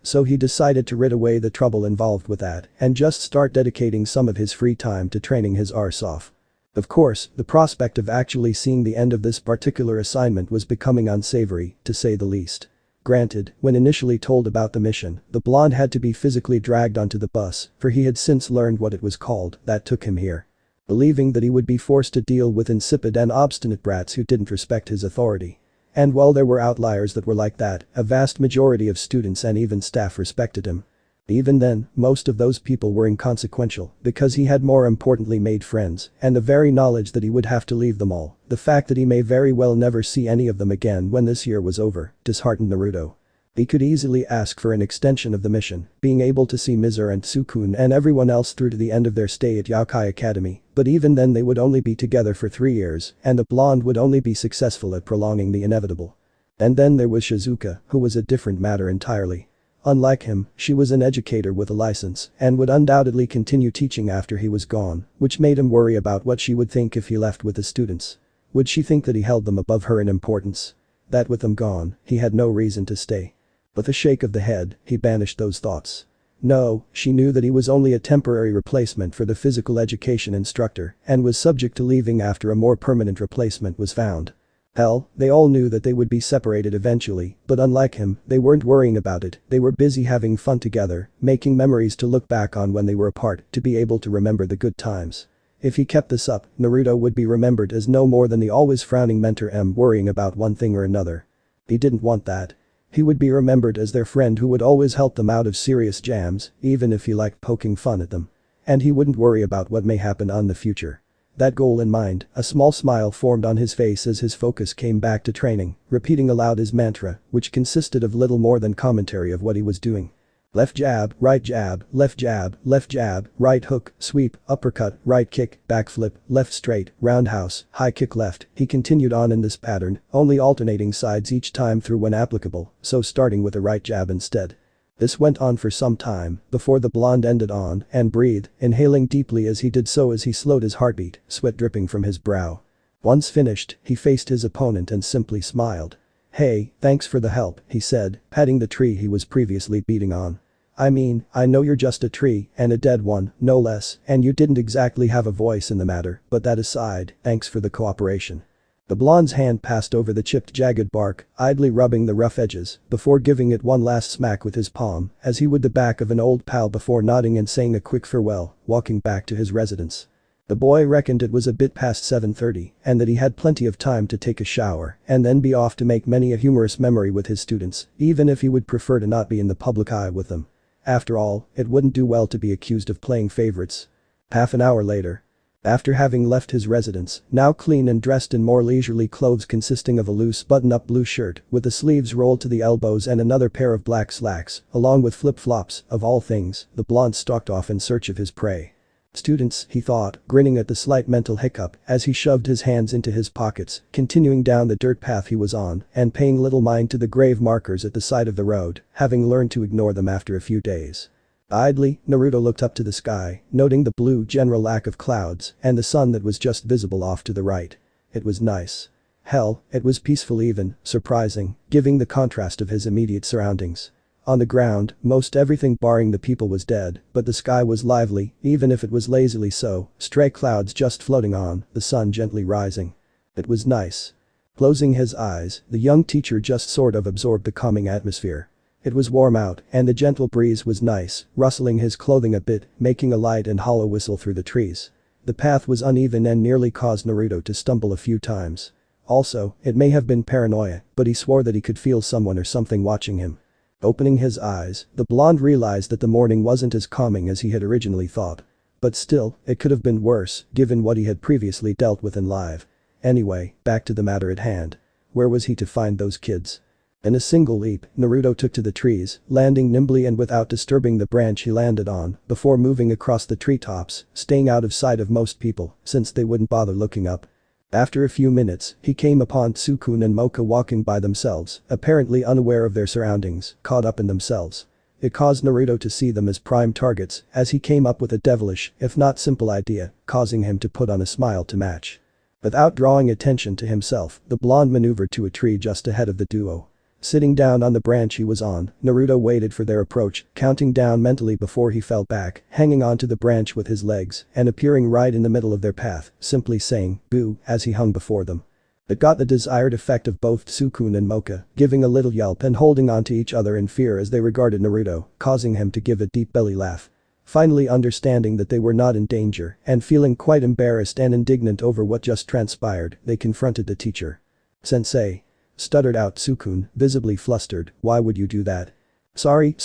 so he decided to rid away the trouble involved with that and just start dedicating some of his free time to training his arse off. Of course, the prospect of actually seeing the end of this particular assignment was becoming unsavory, to say the least. Granted, when initially told about the mission, the blonde had to be physically dragged onto the bus, for he had since learned what it was called, that took him here. Believing that he would be forced to deal with insipid and obstinate brats who didn't respect his authority. And while there were outliers that were like that, a vast majority of students and even staff respected him. Even then, most of those people were inconsequential because he had more importantly made friends, and the very knowledge that he would have to leave them all, the fact that he may very well never see any of them again when this year was over, disheartened Naruto. He could easily ask for an extension of the mission, being able to see Mizer and Sukune and everyone else through to the end of their stay at Youkai Academy, but even then they would only be together for 3 years, and the blonde would only be successful at prolonging the inevitable. And then there was Shizuka, who was a different matter entirely. Unlike him, she was an educator with a license and would undoubtedly continue teaching after he was gone, which made him worry about what she would think if he left with the students. Would she think that he held them above her in importance? That with them gone, he had no reason to stay. With a shake of the head, he banished those thoughts. No, she knew that he was only a temporary replacement for the physical education instructor and was subject to leaving after a more permanent replacement was found. Hell, they all knew that they would be separated eventually, but unlike him, they weren't worrying about it, they were busy having fun together, making memories to look back on when they were apart, to be able to remember the good times. If he kept this up, Naruto would be remembered as no more than the always frowning mentor worrying about one thing or another. He didn't want that. He would be remembered as their friend who would always help them out of serious jams, even if he liked poking fun at them. And he wouldn't worry about what may happen in the future. That goal in mind, a small smile formed on his face as his focus came back to training, repeating aloud his mantra, which consisted of little more than commentary of what he was doing. Left jab, left jab, right hook, sweep, uppercut, right kick, backflip, left straight, roundhouse, high kick left. He continued on in this pattern, only alternating sides each time through when applicable, so starting with a right jab instead. This went on for some time, before the blonde ended on and breathed, inhaling deeply as he did so as he slowed his heartbeat, sweat dripping from his brow. Once finished, he faced his opponent and simply smiled. "Hey, thanks for the help," he said, patting the tree he was previously beating on. "I mean, I know you're just a tree, and a dead one, no less, and you didn't exactly have a voice in the matter, but that aside, thanks for the cooperation." The blonde's hand passed over the chipped jagged bark, idly rubbing the rough edges, before giving it one last smack with his palm, as he would the back of an old pal before nodding and saying a quick farewell, walking back to his residence. The boy reckoned it was a bit past 7:30 and that he had plenty of time to take a shower and then be off to make many a humorous memory with his students, even if he would prefer to not be in the public eye with them. After all, it wouldn't do well to be accused of playing favorites. Half an hour later. After having left his residence, now clean and dressed in more leisurely clothes consisting of a loose button-up blue shirt with the sleeves rolled to the elbows and another pair of black slacks, along with flip-flops, of all things, the blonde stalked off in search of his prey. Students, he thought, grinning at the slight mental hiccup as he shoved his hands into his pockets, continuing down the dirt path he was on and paying little mind to the grave markers at the side of the road, having learned to ignore them after a few days. Idly, Naruto looked up to the sky, noting the blue general lack of clouds and the sun that was just visible off to the right. It was nice. Hell, it was peaceful even, surprising, giving the contrast of his immediate surroundings. On the ground, most everything barring the people was dead, but the sky was lively, even if it was lazily so, stray clouds just floating on, the sun gently rising. It was nice. Closing his eyes, the young teacher just sort of absorbed the calming atmosphere. It was warm out, and the gentle breeze was nice, rustling his clothing a bit, making a light and hollow whistle through the trees. The path was uneven and nearly caused Naruto to stumble a few times. Also, it may have been paranoia, but he swore that he could feel someone or something watching him. Opening his eyes, the blonde realized that the morning wasn't as calming as he had originally thought. But still, it could have been worse, given what he had previously dealt with in life. Anyway, back to the matter at hand. Where was he to find those kids? In a single leap, Naruto took to the trees, landing nimbly and without disturbing the branch he landed on, before moving across the treetops, staying out of sight of most people, since they wouldn't bother looking up. After a few minutes, he came upon Sukune and Mocha walking by themselves, apparently unaware of their surroundings, caught up in themselves. It caused Naruto to see them as prime targets, as he came up with a devilish, if not simple idea, causing him to put on a smile to match. Without drawing attention to himself, the blonde maneuvered to a tree just ahead of the duo. Sitting down on the branch he was on, Naruto waited for their approach, counting down mentally before he fell back, hanging onto the branch with his legs and appearing right in the middle of their path, simply saying, "Boo," as he hung before them. It got the desired effect of both Sukune and Mocha, giving a little yelp and holding on to each other in fear as they regarded Naruto, causing him to give a deep belly laugh. Finally understanding that they were not in danger and feeling quite embarrassed and indignant over what just transpired, they confronted the teacher. "Sensei," stuttered out Sukune, visibly flustered, "why would you do that?" Sorry,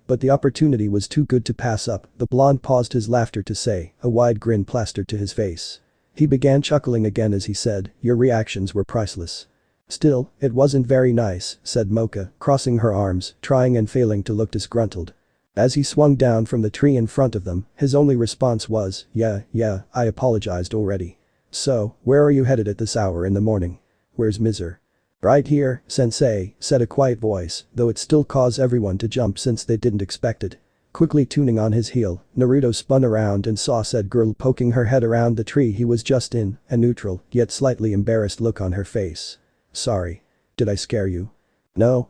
but the opportunity was too good to pass up," the blonde paused his laughter to say, a wide grin plastered to his face. He began chuckling again as he said, "Your reactions were priceless." "Still, it wasn't very nice," said Mocha, crossing her arms, trying and failing to look disgruntled. As he swung down from the tree in front of them, his only response was, yeah, I apologized already." "So, where are you headed at this hour in the morning? Where's Mizer?" "Right here, sensei," said a quiet voice, though it still caused everyone to jump since they didn't expect it. Quickly tuning on his heel, Naruto spun around and saw said girl poking her head around the tree he was just in, a neutral, yet slightly embarrassed look on her face. "Sorry. Did I scare you?" No.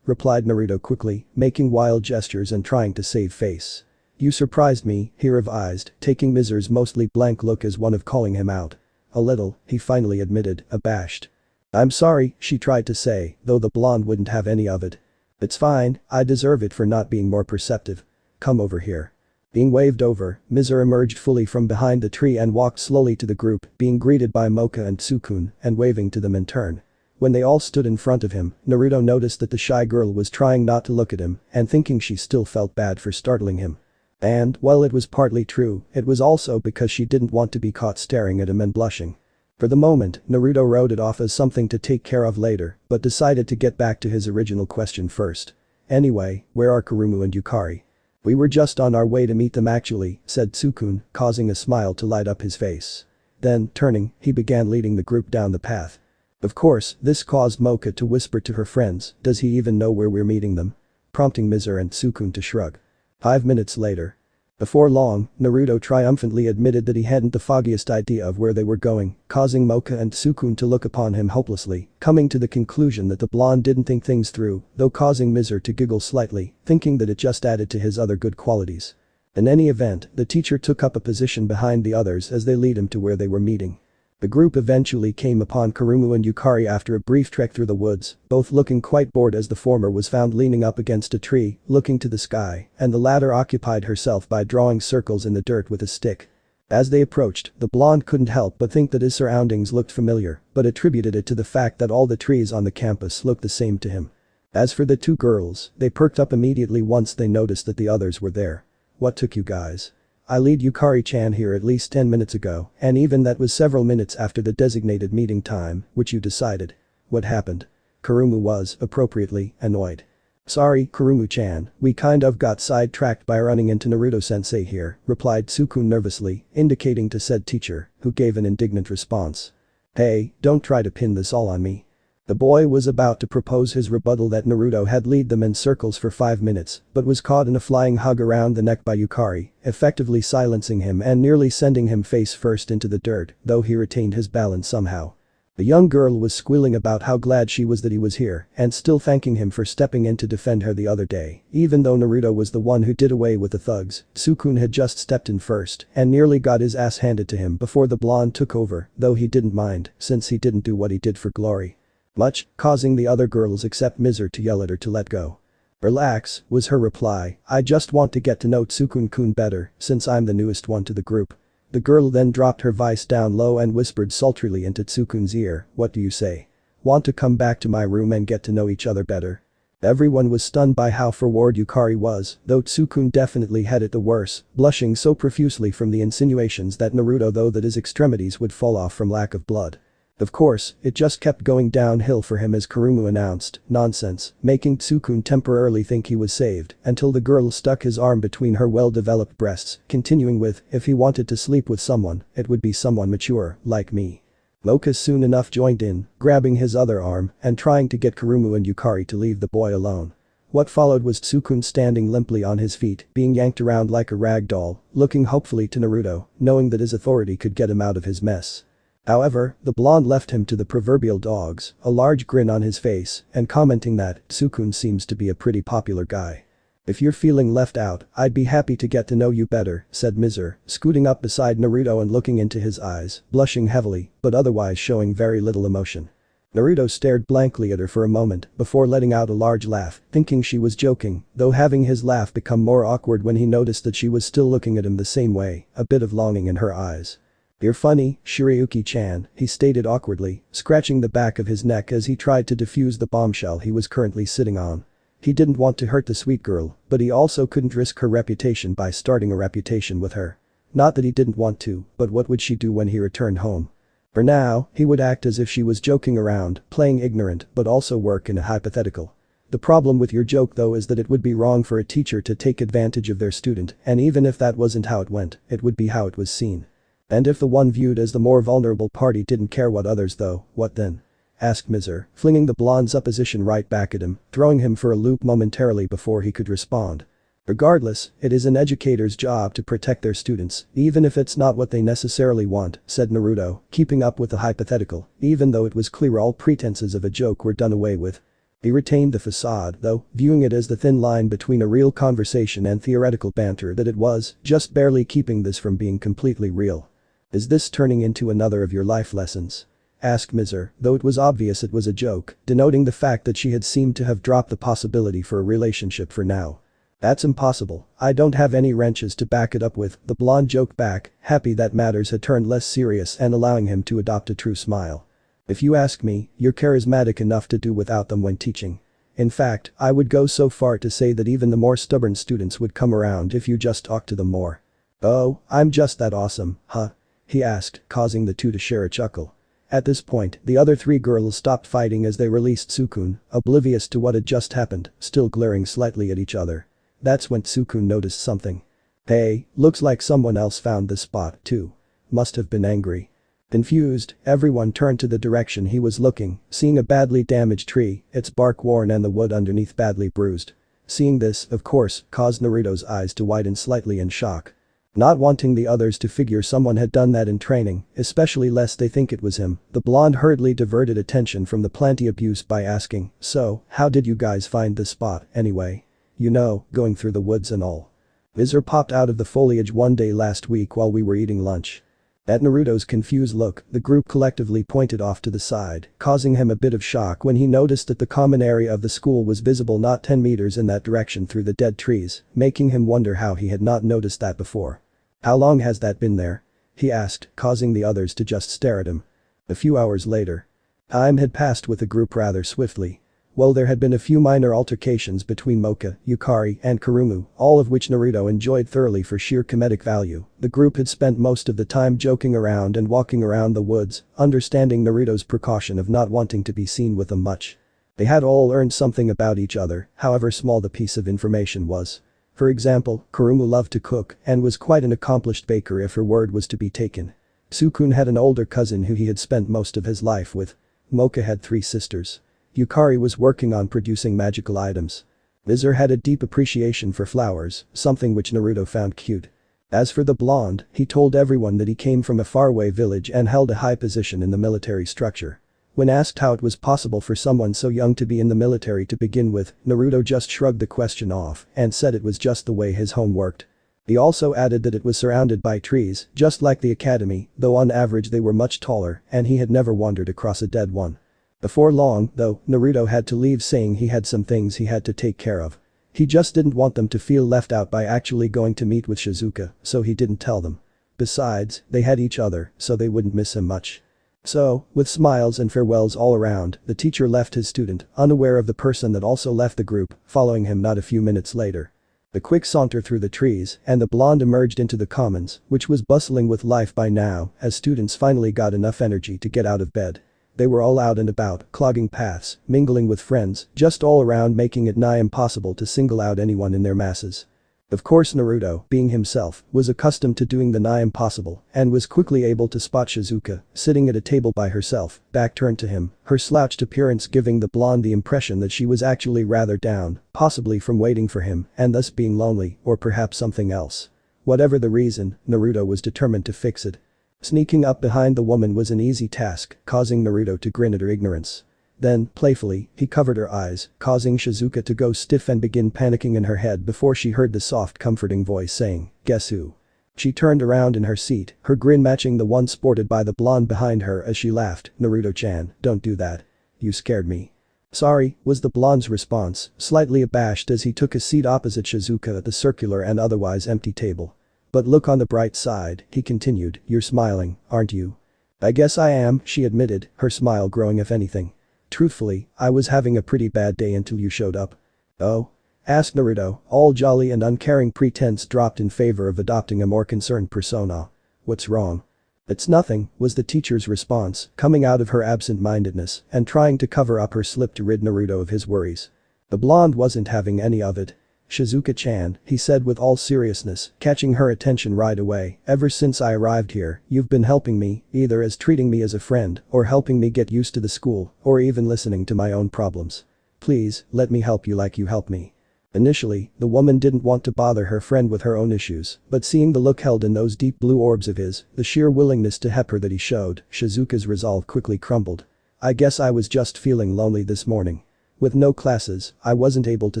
replied Naruto quickly, making wild gestures and trying to save face. You surprised me, he revised, taking Mizer's mostly blank look as one of calling him out. A little, he finally admitted, abashed. I'm sorry, she tried to say, though the blonde wouldn't have any of it. It's fine, I deserve it for not being more perceptive. Come over here. Being waved over, Mizer emerged fully from behind the tree and walked slowly to the group, being greeted by Mocha and Sukun, and waving to them in turn. When they all stood in front of him, Naruto noticed that the shy girl was trying not to look at him, and thinking she still felt bad for startling him. And, while it was partly true, it was also because she didn't want to be caught staring at him and blushing. For the moment, Naruto wrote it off as something to take care of later, but decided to get back to his original question first. Anyway, where are Kurumu and Yukari? We were just on our way to meet them actually, said Sukun, causing a smile to light up his face. Then, turning, he began leading the group down the path. Of course, this caused Mocha to whisper to her friends, does he even know where we're meeting them? Prompting Mizer and Sukun to shrug. 5 minutes later. Before long, Naruto triumphantly admitted that he hadn't the foggiest idea of where they were going, causing Mocha and Sukun to look upon him hopelessly, coming to the conclusion that the blonde didn't think things through, though causing Mizer to giggle slightly, thinking that it just added to his other good qualities. In any event, the teacher took up a position behind the others as they lead him to where they were meeting. The group eventually came upon Kurumu and Yukari after a brief trek through the woods, both looking quite bored as the former was found leaning up against a tree, looking to the sky, and the latter occupied herself by drawing circles in the dirt with a stick. As they approached, the blonde couldn't help but think that his surroundings looked familiar, but attributed it to the fact that all the trees on the campus looked the same to him. As for the two girls, they perked up immediately once they noticed that the others were there. What took you guys? I lead Yukari-chan here at least 10 minutes ago, and even that was several minutes after the designated meeting time, which you decided. What happened? Kurumu was, appropriately, annoyed. Sorry, Kurumu-chan, we kind of got sidetracked by running into Naruto-sensei here, replied Sukun nervously, indicating to said teacher, who gave an indignant response. Hey, don't try to pin this all on me. The boy was about to propose his rebuttal that Naruto had led them in circles for 5 minutes, but was caught in a flying hug around the neck by Yukari, effectively silencing him and nearly sending him face first into the dirt, though he retained his balance somehow. The young girl was squealing about how glad she was that he was here, and still thanking him for stepping in to defend her the other day. Even though Naruto was the one who did away with the thugs, Sukun had just stepped in first and nearly got his ass handed to him before the blonde took over, though he didn't mind, since he didn't do what he did for glory. Much, causing the other girls except Mizer to yell at her to let go. Relax, was her reply, I just want to get to know Tsukun-kun better, since I'm the newest one to the group. The girl then dropped her voice down low and whispered sultrily into Tsukun's ear, what do you say? Want to come back to my room and get to know each other better? Everyone was stunned by how forward Yukari was, though Tsukun definitely had it the worse, blushing so profusely from the insinuations that Naruto though that his extremities would fall off from lack of blood. Of course, it just kept going downhill for him as Kurumu announced, nonsense, making Tsukun temporarily think he was saved, until the girl stuck his arm between her well-developed breasts, continuing with, if he wanted to sleep with someone, it would be someone mature, like me. Mocha soon enough joined in, grabbing his other arm, and trying to get Kurumu and Yukari to leave the boy alone. What followed was Tsukun standing limply on his feet, being yanked around like a rag doll, looking hopefully to Naruto, knowing that his authority could get him out of his mess. However, the blonde left him to the proverbial dogs, a large grin on his face, and commenting that Tsukun seems to be a pretty popular guy. If you're feeling left out, I'd be happy to get to know you better, said Mizer, scooting up beside Naruto and looking into his eyes, blushing heavily, but otherwise showing very little emotion. Naruto stared blankly at her for a moment before letting out a large laugh, thinking she was joking, though having his laugh become more awkward when he noticed that she was still looking at him the same way, a bit of longing in her eyes. You're funny, Shirayuki-chan, he stated awkwardly, scratching the back of his neck as he tried to defuse the bombshell he was currently sitting on. He didn't want to hurt the sweet girl, but he also couldn't risk her reputation by starting a reputation with her. Not that he didn't want to, but what would she do when he returned home? For now, he would act as if she was joking around, playing ignorant, but also work in a hypothetical. The problem with your joke though is that it would be wrong for a teacher to take advantage of their student, and even if that wasn't how it went, it would be how it was seen. And if the one viewed as the more vulnerable party didn't care what others though, what then? Asked Mizer, flinging the blonde's opposition right back at him, throwing him for a loop momentarily before he could respond. Regardless, it is an educator's job to protect their students, even if it's not what they necessarily want, said Naruto, keeping up with the hypothetical, even though it was clear all pretenses of a joke were done away with. He retained the facade, though, viewing it as the thin line between a real conversation and theoretical banter that it was, just barely keeping this from being completely real. "Is this turning into another of your life lessons?" asked Mizer, though it was obvious it was a joke, denoting the fact that she had seemed to have dropped the possibility for a relationship for now. "That's impossible, I don't have any wrenches to back it up with," the blonde joked back, happy that matters had turned less serious and allowing him to adopt a true smile. "If you ask me, you're charismatic enough to do without them when teaching. In fact, I would go so far to say that even the more stubborn students would come around if you just talk to them more." "Oh, I'm just that awesome, huh?" he asked, causing the two to share a chuckle. At this point, the other three girls stopped fighting as they released Sukun, oblivious to what had just happened, still glaring slightly at each other. That's when Sukun noticed something. "Hey, looks like someone else found this spot, too. Must have been angry." Confused, everyone turned to the direction he was looking, seeing a badly damaged tree, its bark worn and the wood underneath badly bruised. Seeing this, of course, caused Naruto's eyes to widen slightly in shock. Not wanting the others to figure someone had done that in training, especially lest they think it was him, the blonde hurriedly diverted attention from the plenty abuse by asking, "So, how did you guys find this spot, anyway? You know, going through the woods and all." "Mizer popped out of the foliage one day last week while we were eating lunch." At Naruto's confused look, the group collectively pointed off to the side, causing him a bit of shock when he noticed that the common area of the school was visible not 10 meters in that direction through the dead trees, making him wonder how he had not noticed that before. "How long has that been there?" he asked, causing the others to just stare at him. A few hours later. Time had passed with the group rather swiftly. While there had been a few minor altercations between Mocha, Yukari, and Kurumu, all of which Naruto enjoyed thoroughly for sheer comedic value, the group had spent most of the time joking around and walking around the woods, understanding Naruto's precaution of not wanting to be seen with them much. They had all learned something about each other, however small the piece of information was. For example, Kurumu loved to cook and was quite an accomplished baker if her word was to be taken. Sukun had an older cousin who he had spent most of his life with. Mocha had 3 sisters. Yukari was working on producing magical items. Mizer had a deep appreciation for flowers, something which Naruto found cute. As for the blonde, he told everyone that he came from a faraway village and held a high position in the military structure. When asked how it was possible for someone so young to be in the military to begin with, Naruto just shrugged the question off and said it was just the way his home worked. He also added that it was surrounded by trees, just like the academy, though on average they were much taller and he had never wandered across a dead one. Before long, though, Naruto had to leave saying he had some things he had to take care of. He just didn't want them to feel left out by actually going to meet with Shizuka, so he didn't tell them. Besides, they had each other, so they wouldn't miss him much. So, with smiles and farewells all around, the teacher left his student, unaware of the person that also left the group, following him not a few minutes later. The quick saunter through the trees, and the blonde emerged into the commons, which was bustling with life by now, as students finally got enough energy to get out of bed. They were all out and about, clogging paths, mingling with friends, just all around making it nigh impossible to single out anyone in their masses. Of course Naruto, being himself, was accustomed to doing the nigh impossible and was quickly able to spot Shizuka, sitting at a table by herself, back turned to him, her slouched appearance giving the blonde the impression that she was actually rather down, possibly from waiting for him and thus being lonely, or perhaps something else. Whatever the reason, Naruto was determined to fix it. Sneaking up behind the woman was an easy task, causing Naruto to grin at her ignorance. Then, playfully, he covered her eyes, causing Shizuka to go stiff and begin panicking in her head before she heard the soft comforting voice saying, "Guess who?" She turned around in her seat, her grin matching the one sported by the blonde behind her as she laughed, "Naruto-chan, don't do that. You scared me." "Sorry," was the blonde's response, slightly abashed as he took a seat opposite Shizuka at the circular and otherwise empty table. "But look on the bright side," he continued, "you're smiling, aren't you?" "I guess I am," she admitted, her smile growing if anything. "Truthfully, I was having a pretty bad day until you showed up." "Oh?" asked Naruto, all jolly and uncaring pretense dropped in favor of adopting a more concerned persona. "What's wrong?" "It's nothing," was the teacher's response, coming out of her absent-mindedness and trying to cover up her slip to rid Naruto of his worries. The blonde wasn't having any of it. "Shizuka-chan," he said with all seriousness, catching her attention right away, "ever since I arrived here, you've been helping me, either as treating me as a friend, or helping me get used to the school, or even listening to my own problems. Please, let me help you like you help me." Initially, the woman didn't want to bother her friend with her own issues, but seeing the look held in those deep blue orbs of his, the sheer willingness to help her that he showed, Shizuka's resolve quickly crumbled. "I guess I was just feeling lonely this morning." With no classes, I wasn't able to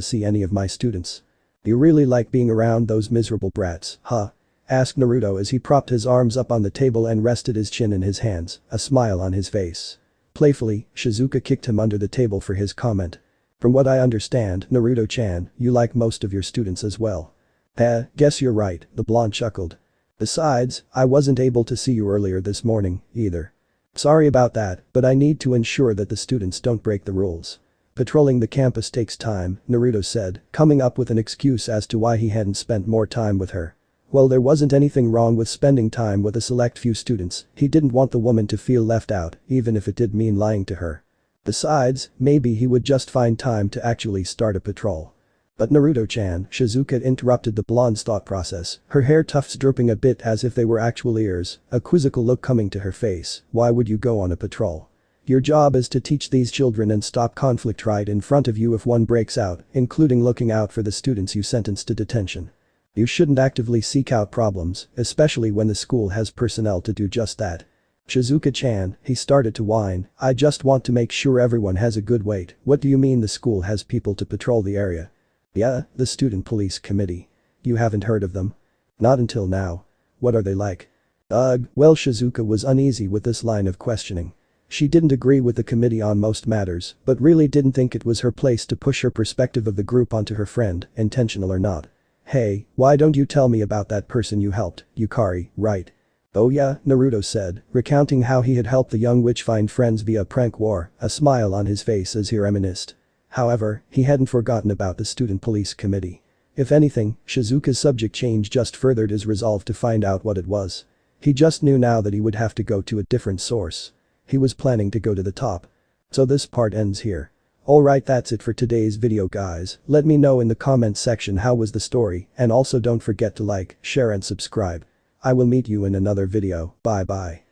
see any of my students. You really like being around those miserable brats, huh? Asked Naruto as he propped his arms up on the table and rested his chin in his hands, a smile on his face. Playfully, Shizuka kicked him under the table for his comment. From what I understand, Naruto-chan, you like most of your students as well. Guess you're right, the blonde chuckled. Besides, I wasn't able to see you earlier this morning, either. Sorry about that, but I need to ensure that the students don't break the rules. Patrolling the campus takes time, Naruto said, coming up with an excuse as to why he hadn't spent more time with her. Well, there wasn't anything wrong with spending time with a select few students, he didn't want the woman to feel left out, even if it did mean lying to her. Besides, maybe he would just find time to actually start a patrol. But Naruto-chan, Shizuka interrupted the blonde's thought process, her hair tufts drooping a bit as if they were actual ears, a quizzical look coming to her face. Why would you go on a patrol? Your job is to teach these children and stop conflict right in front of you if one breaks out, including looking out for the students you sentenced to detention. You shouldn't actively seek out problems, especially when the school has personnel to do just that. Shizuka-chan, he started to whine, I just want to make sure everyone has a good weight. What do you mean the school has people to patrol the area? Yeah, the student police committee. You haven't heard of them? Not until now. What are they like? Well, Shizuka was uneasy with this line of questioning. She didn't agree with the committee on most matters, but really didn't think it was her place to push her perspective of the group onto her friend, intentional or not. Hey, why don't you tell me about that person you helped, Yukari, right? Oh yeah, Naruto said, recounting how he had helped the young witch find friends via prank war, a smile on his face as he reminisced. However, he hadn't forgotten about the student police committee. If anything, Shizuka's subject change just furthered his resolve to find out what it was. He just knew now that he would have to go to a different source. He was planning to go to the top. So this part ends here. Alright, that's it for today's video guys, let me know in the comments section how was the story, and also don't forget to like, share and subscribe. I will meet you in another video, bye bye.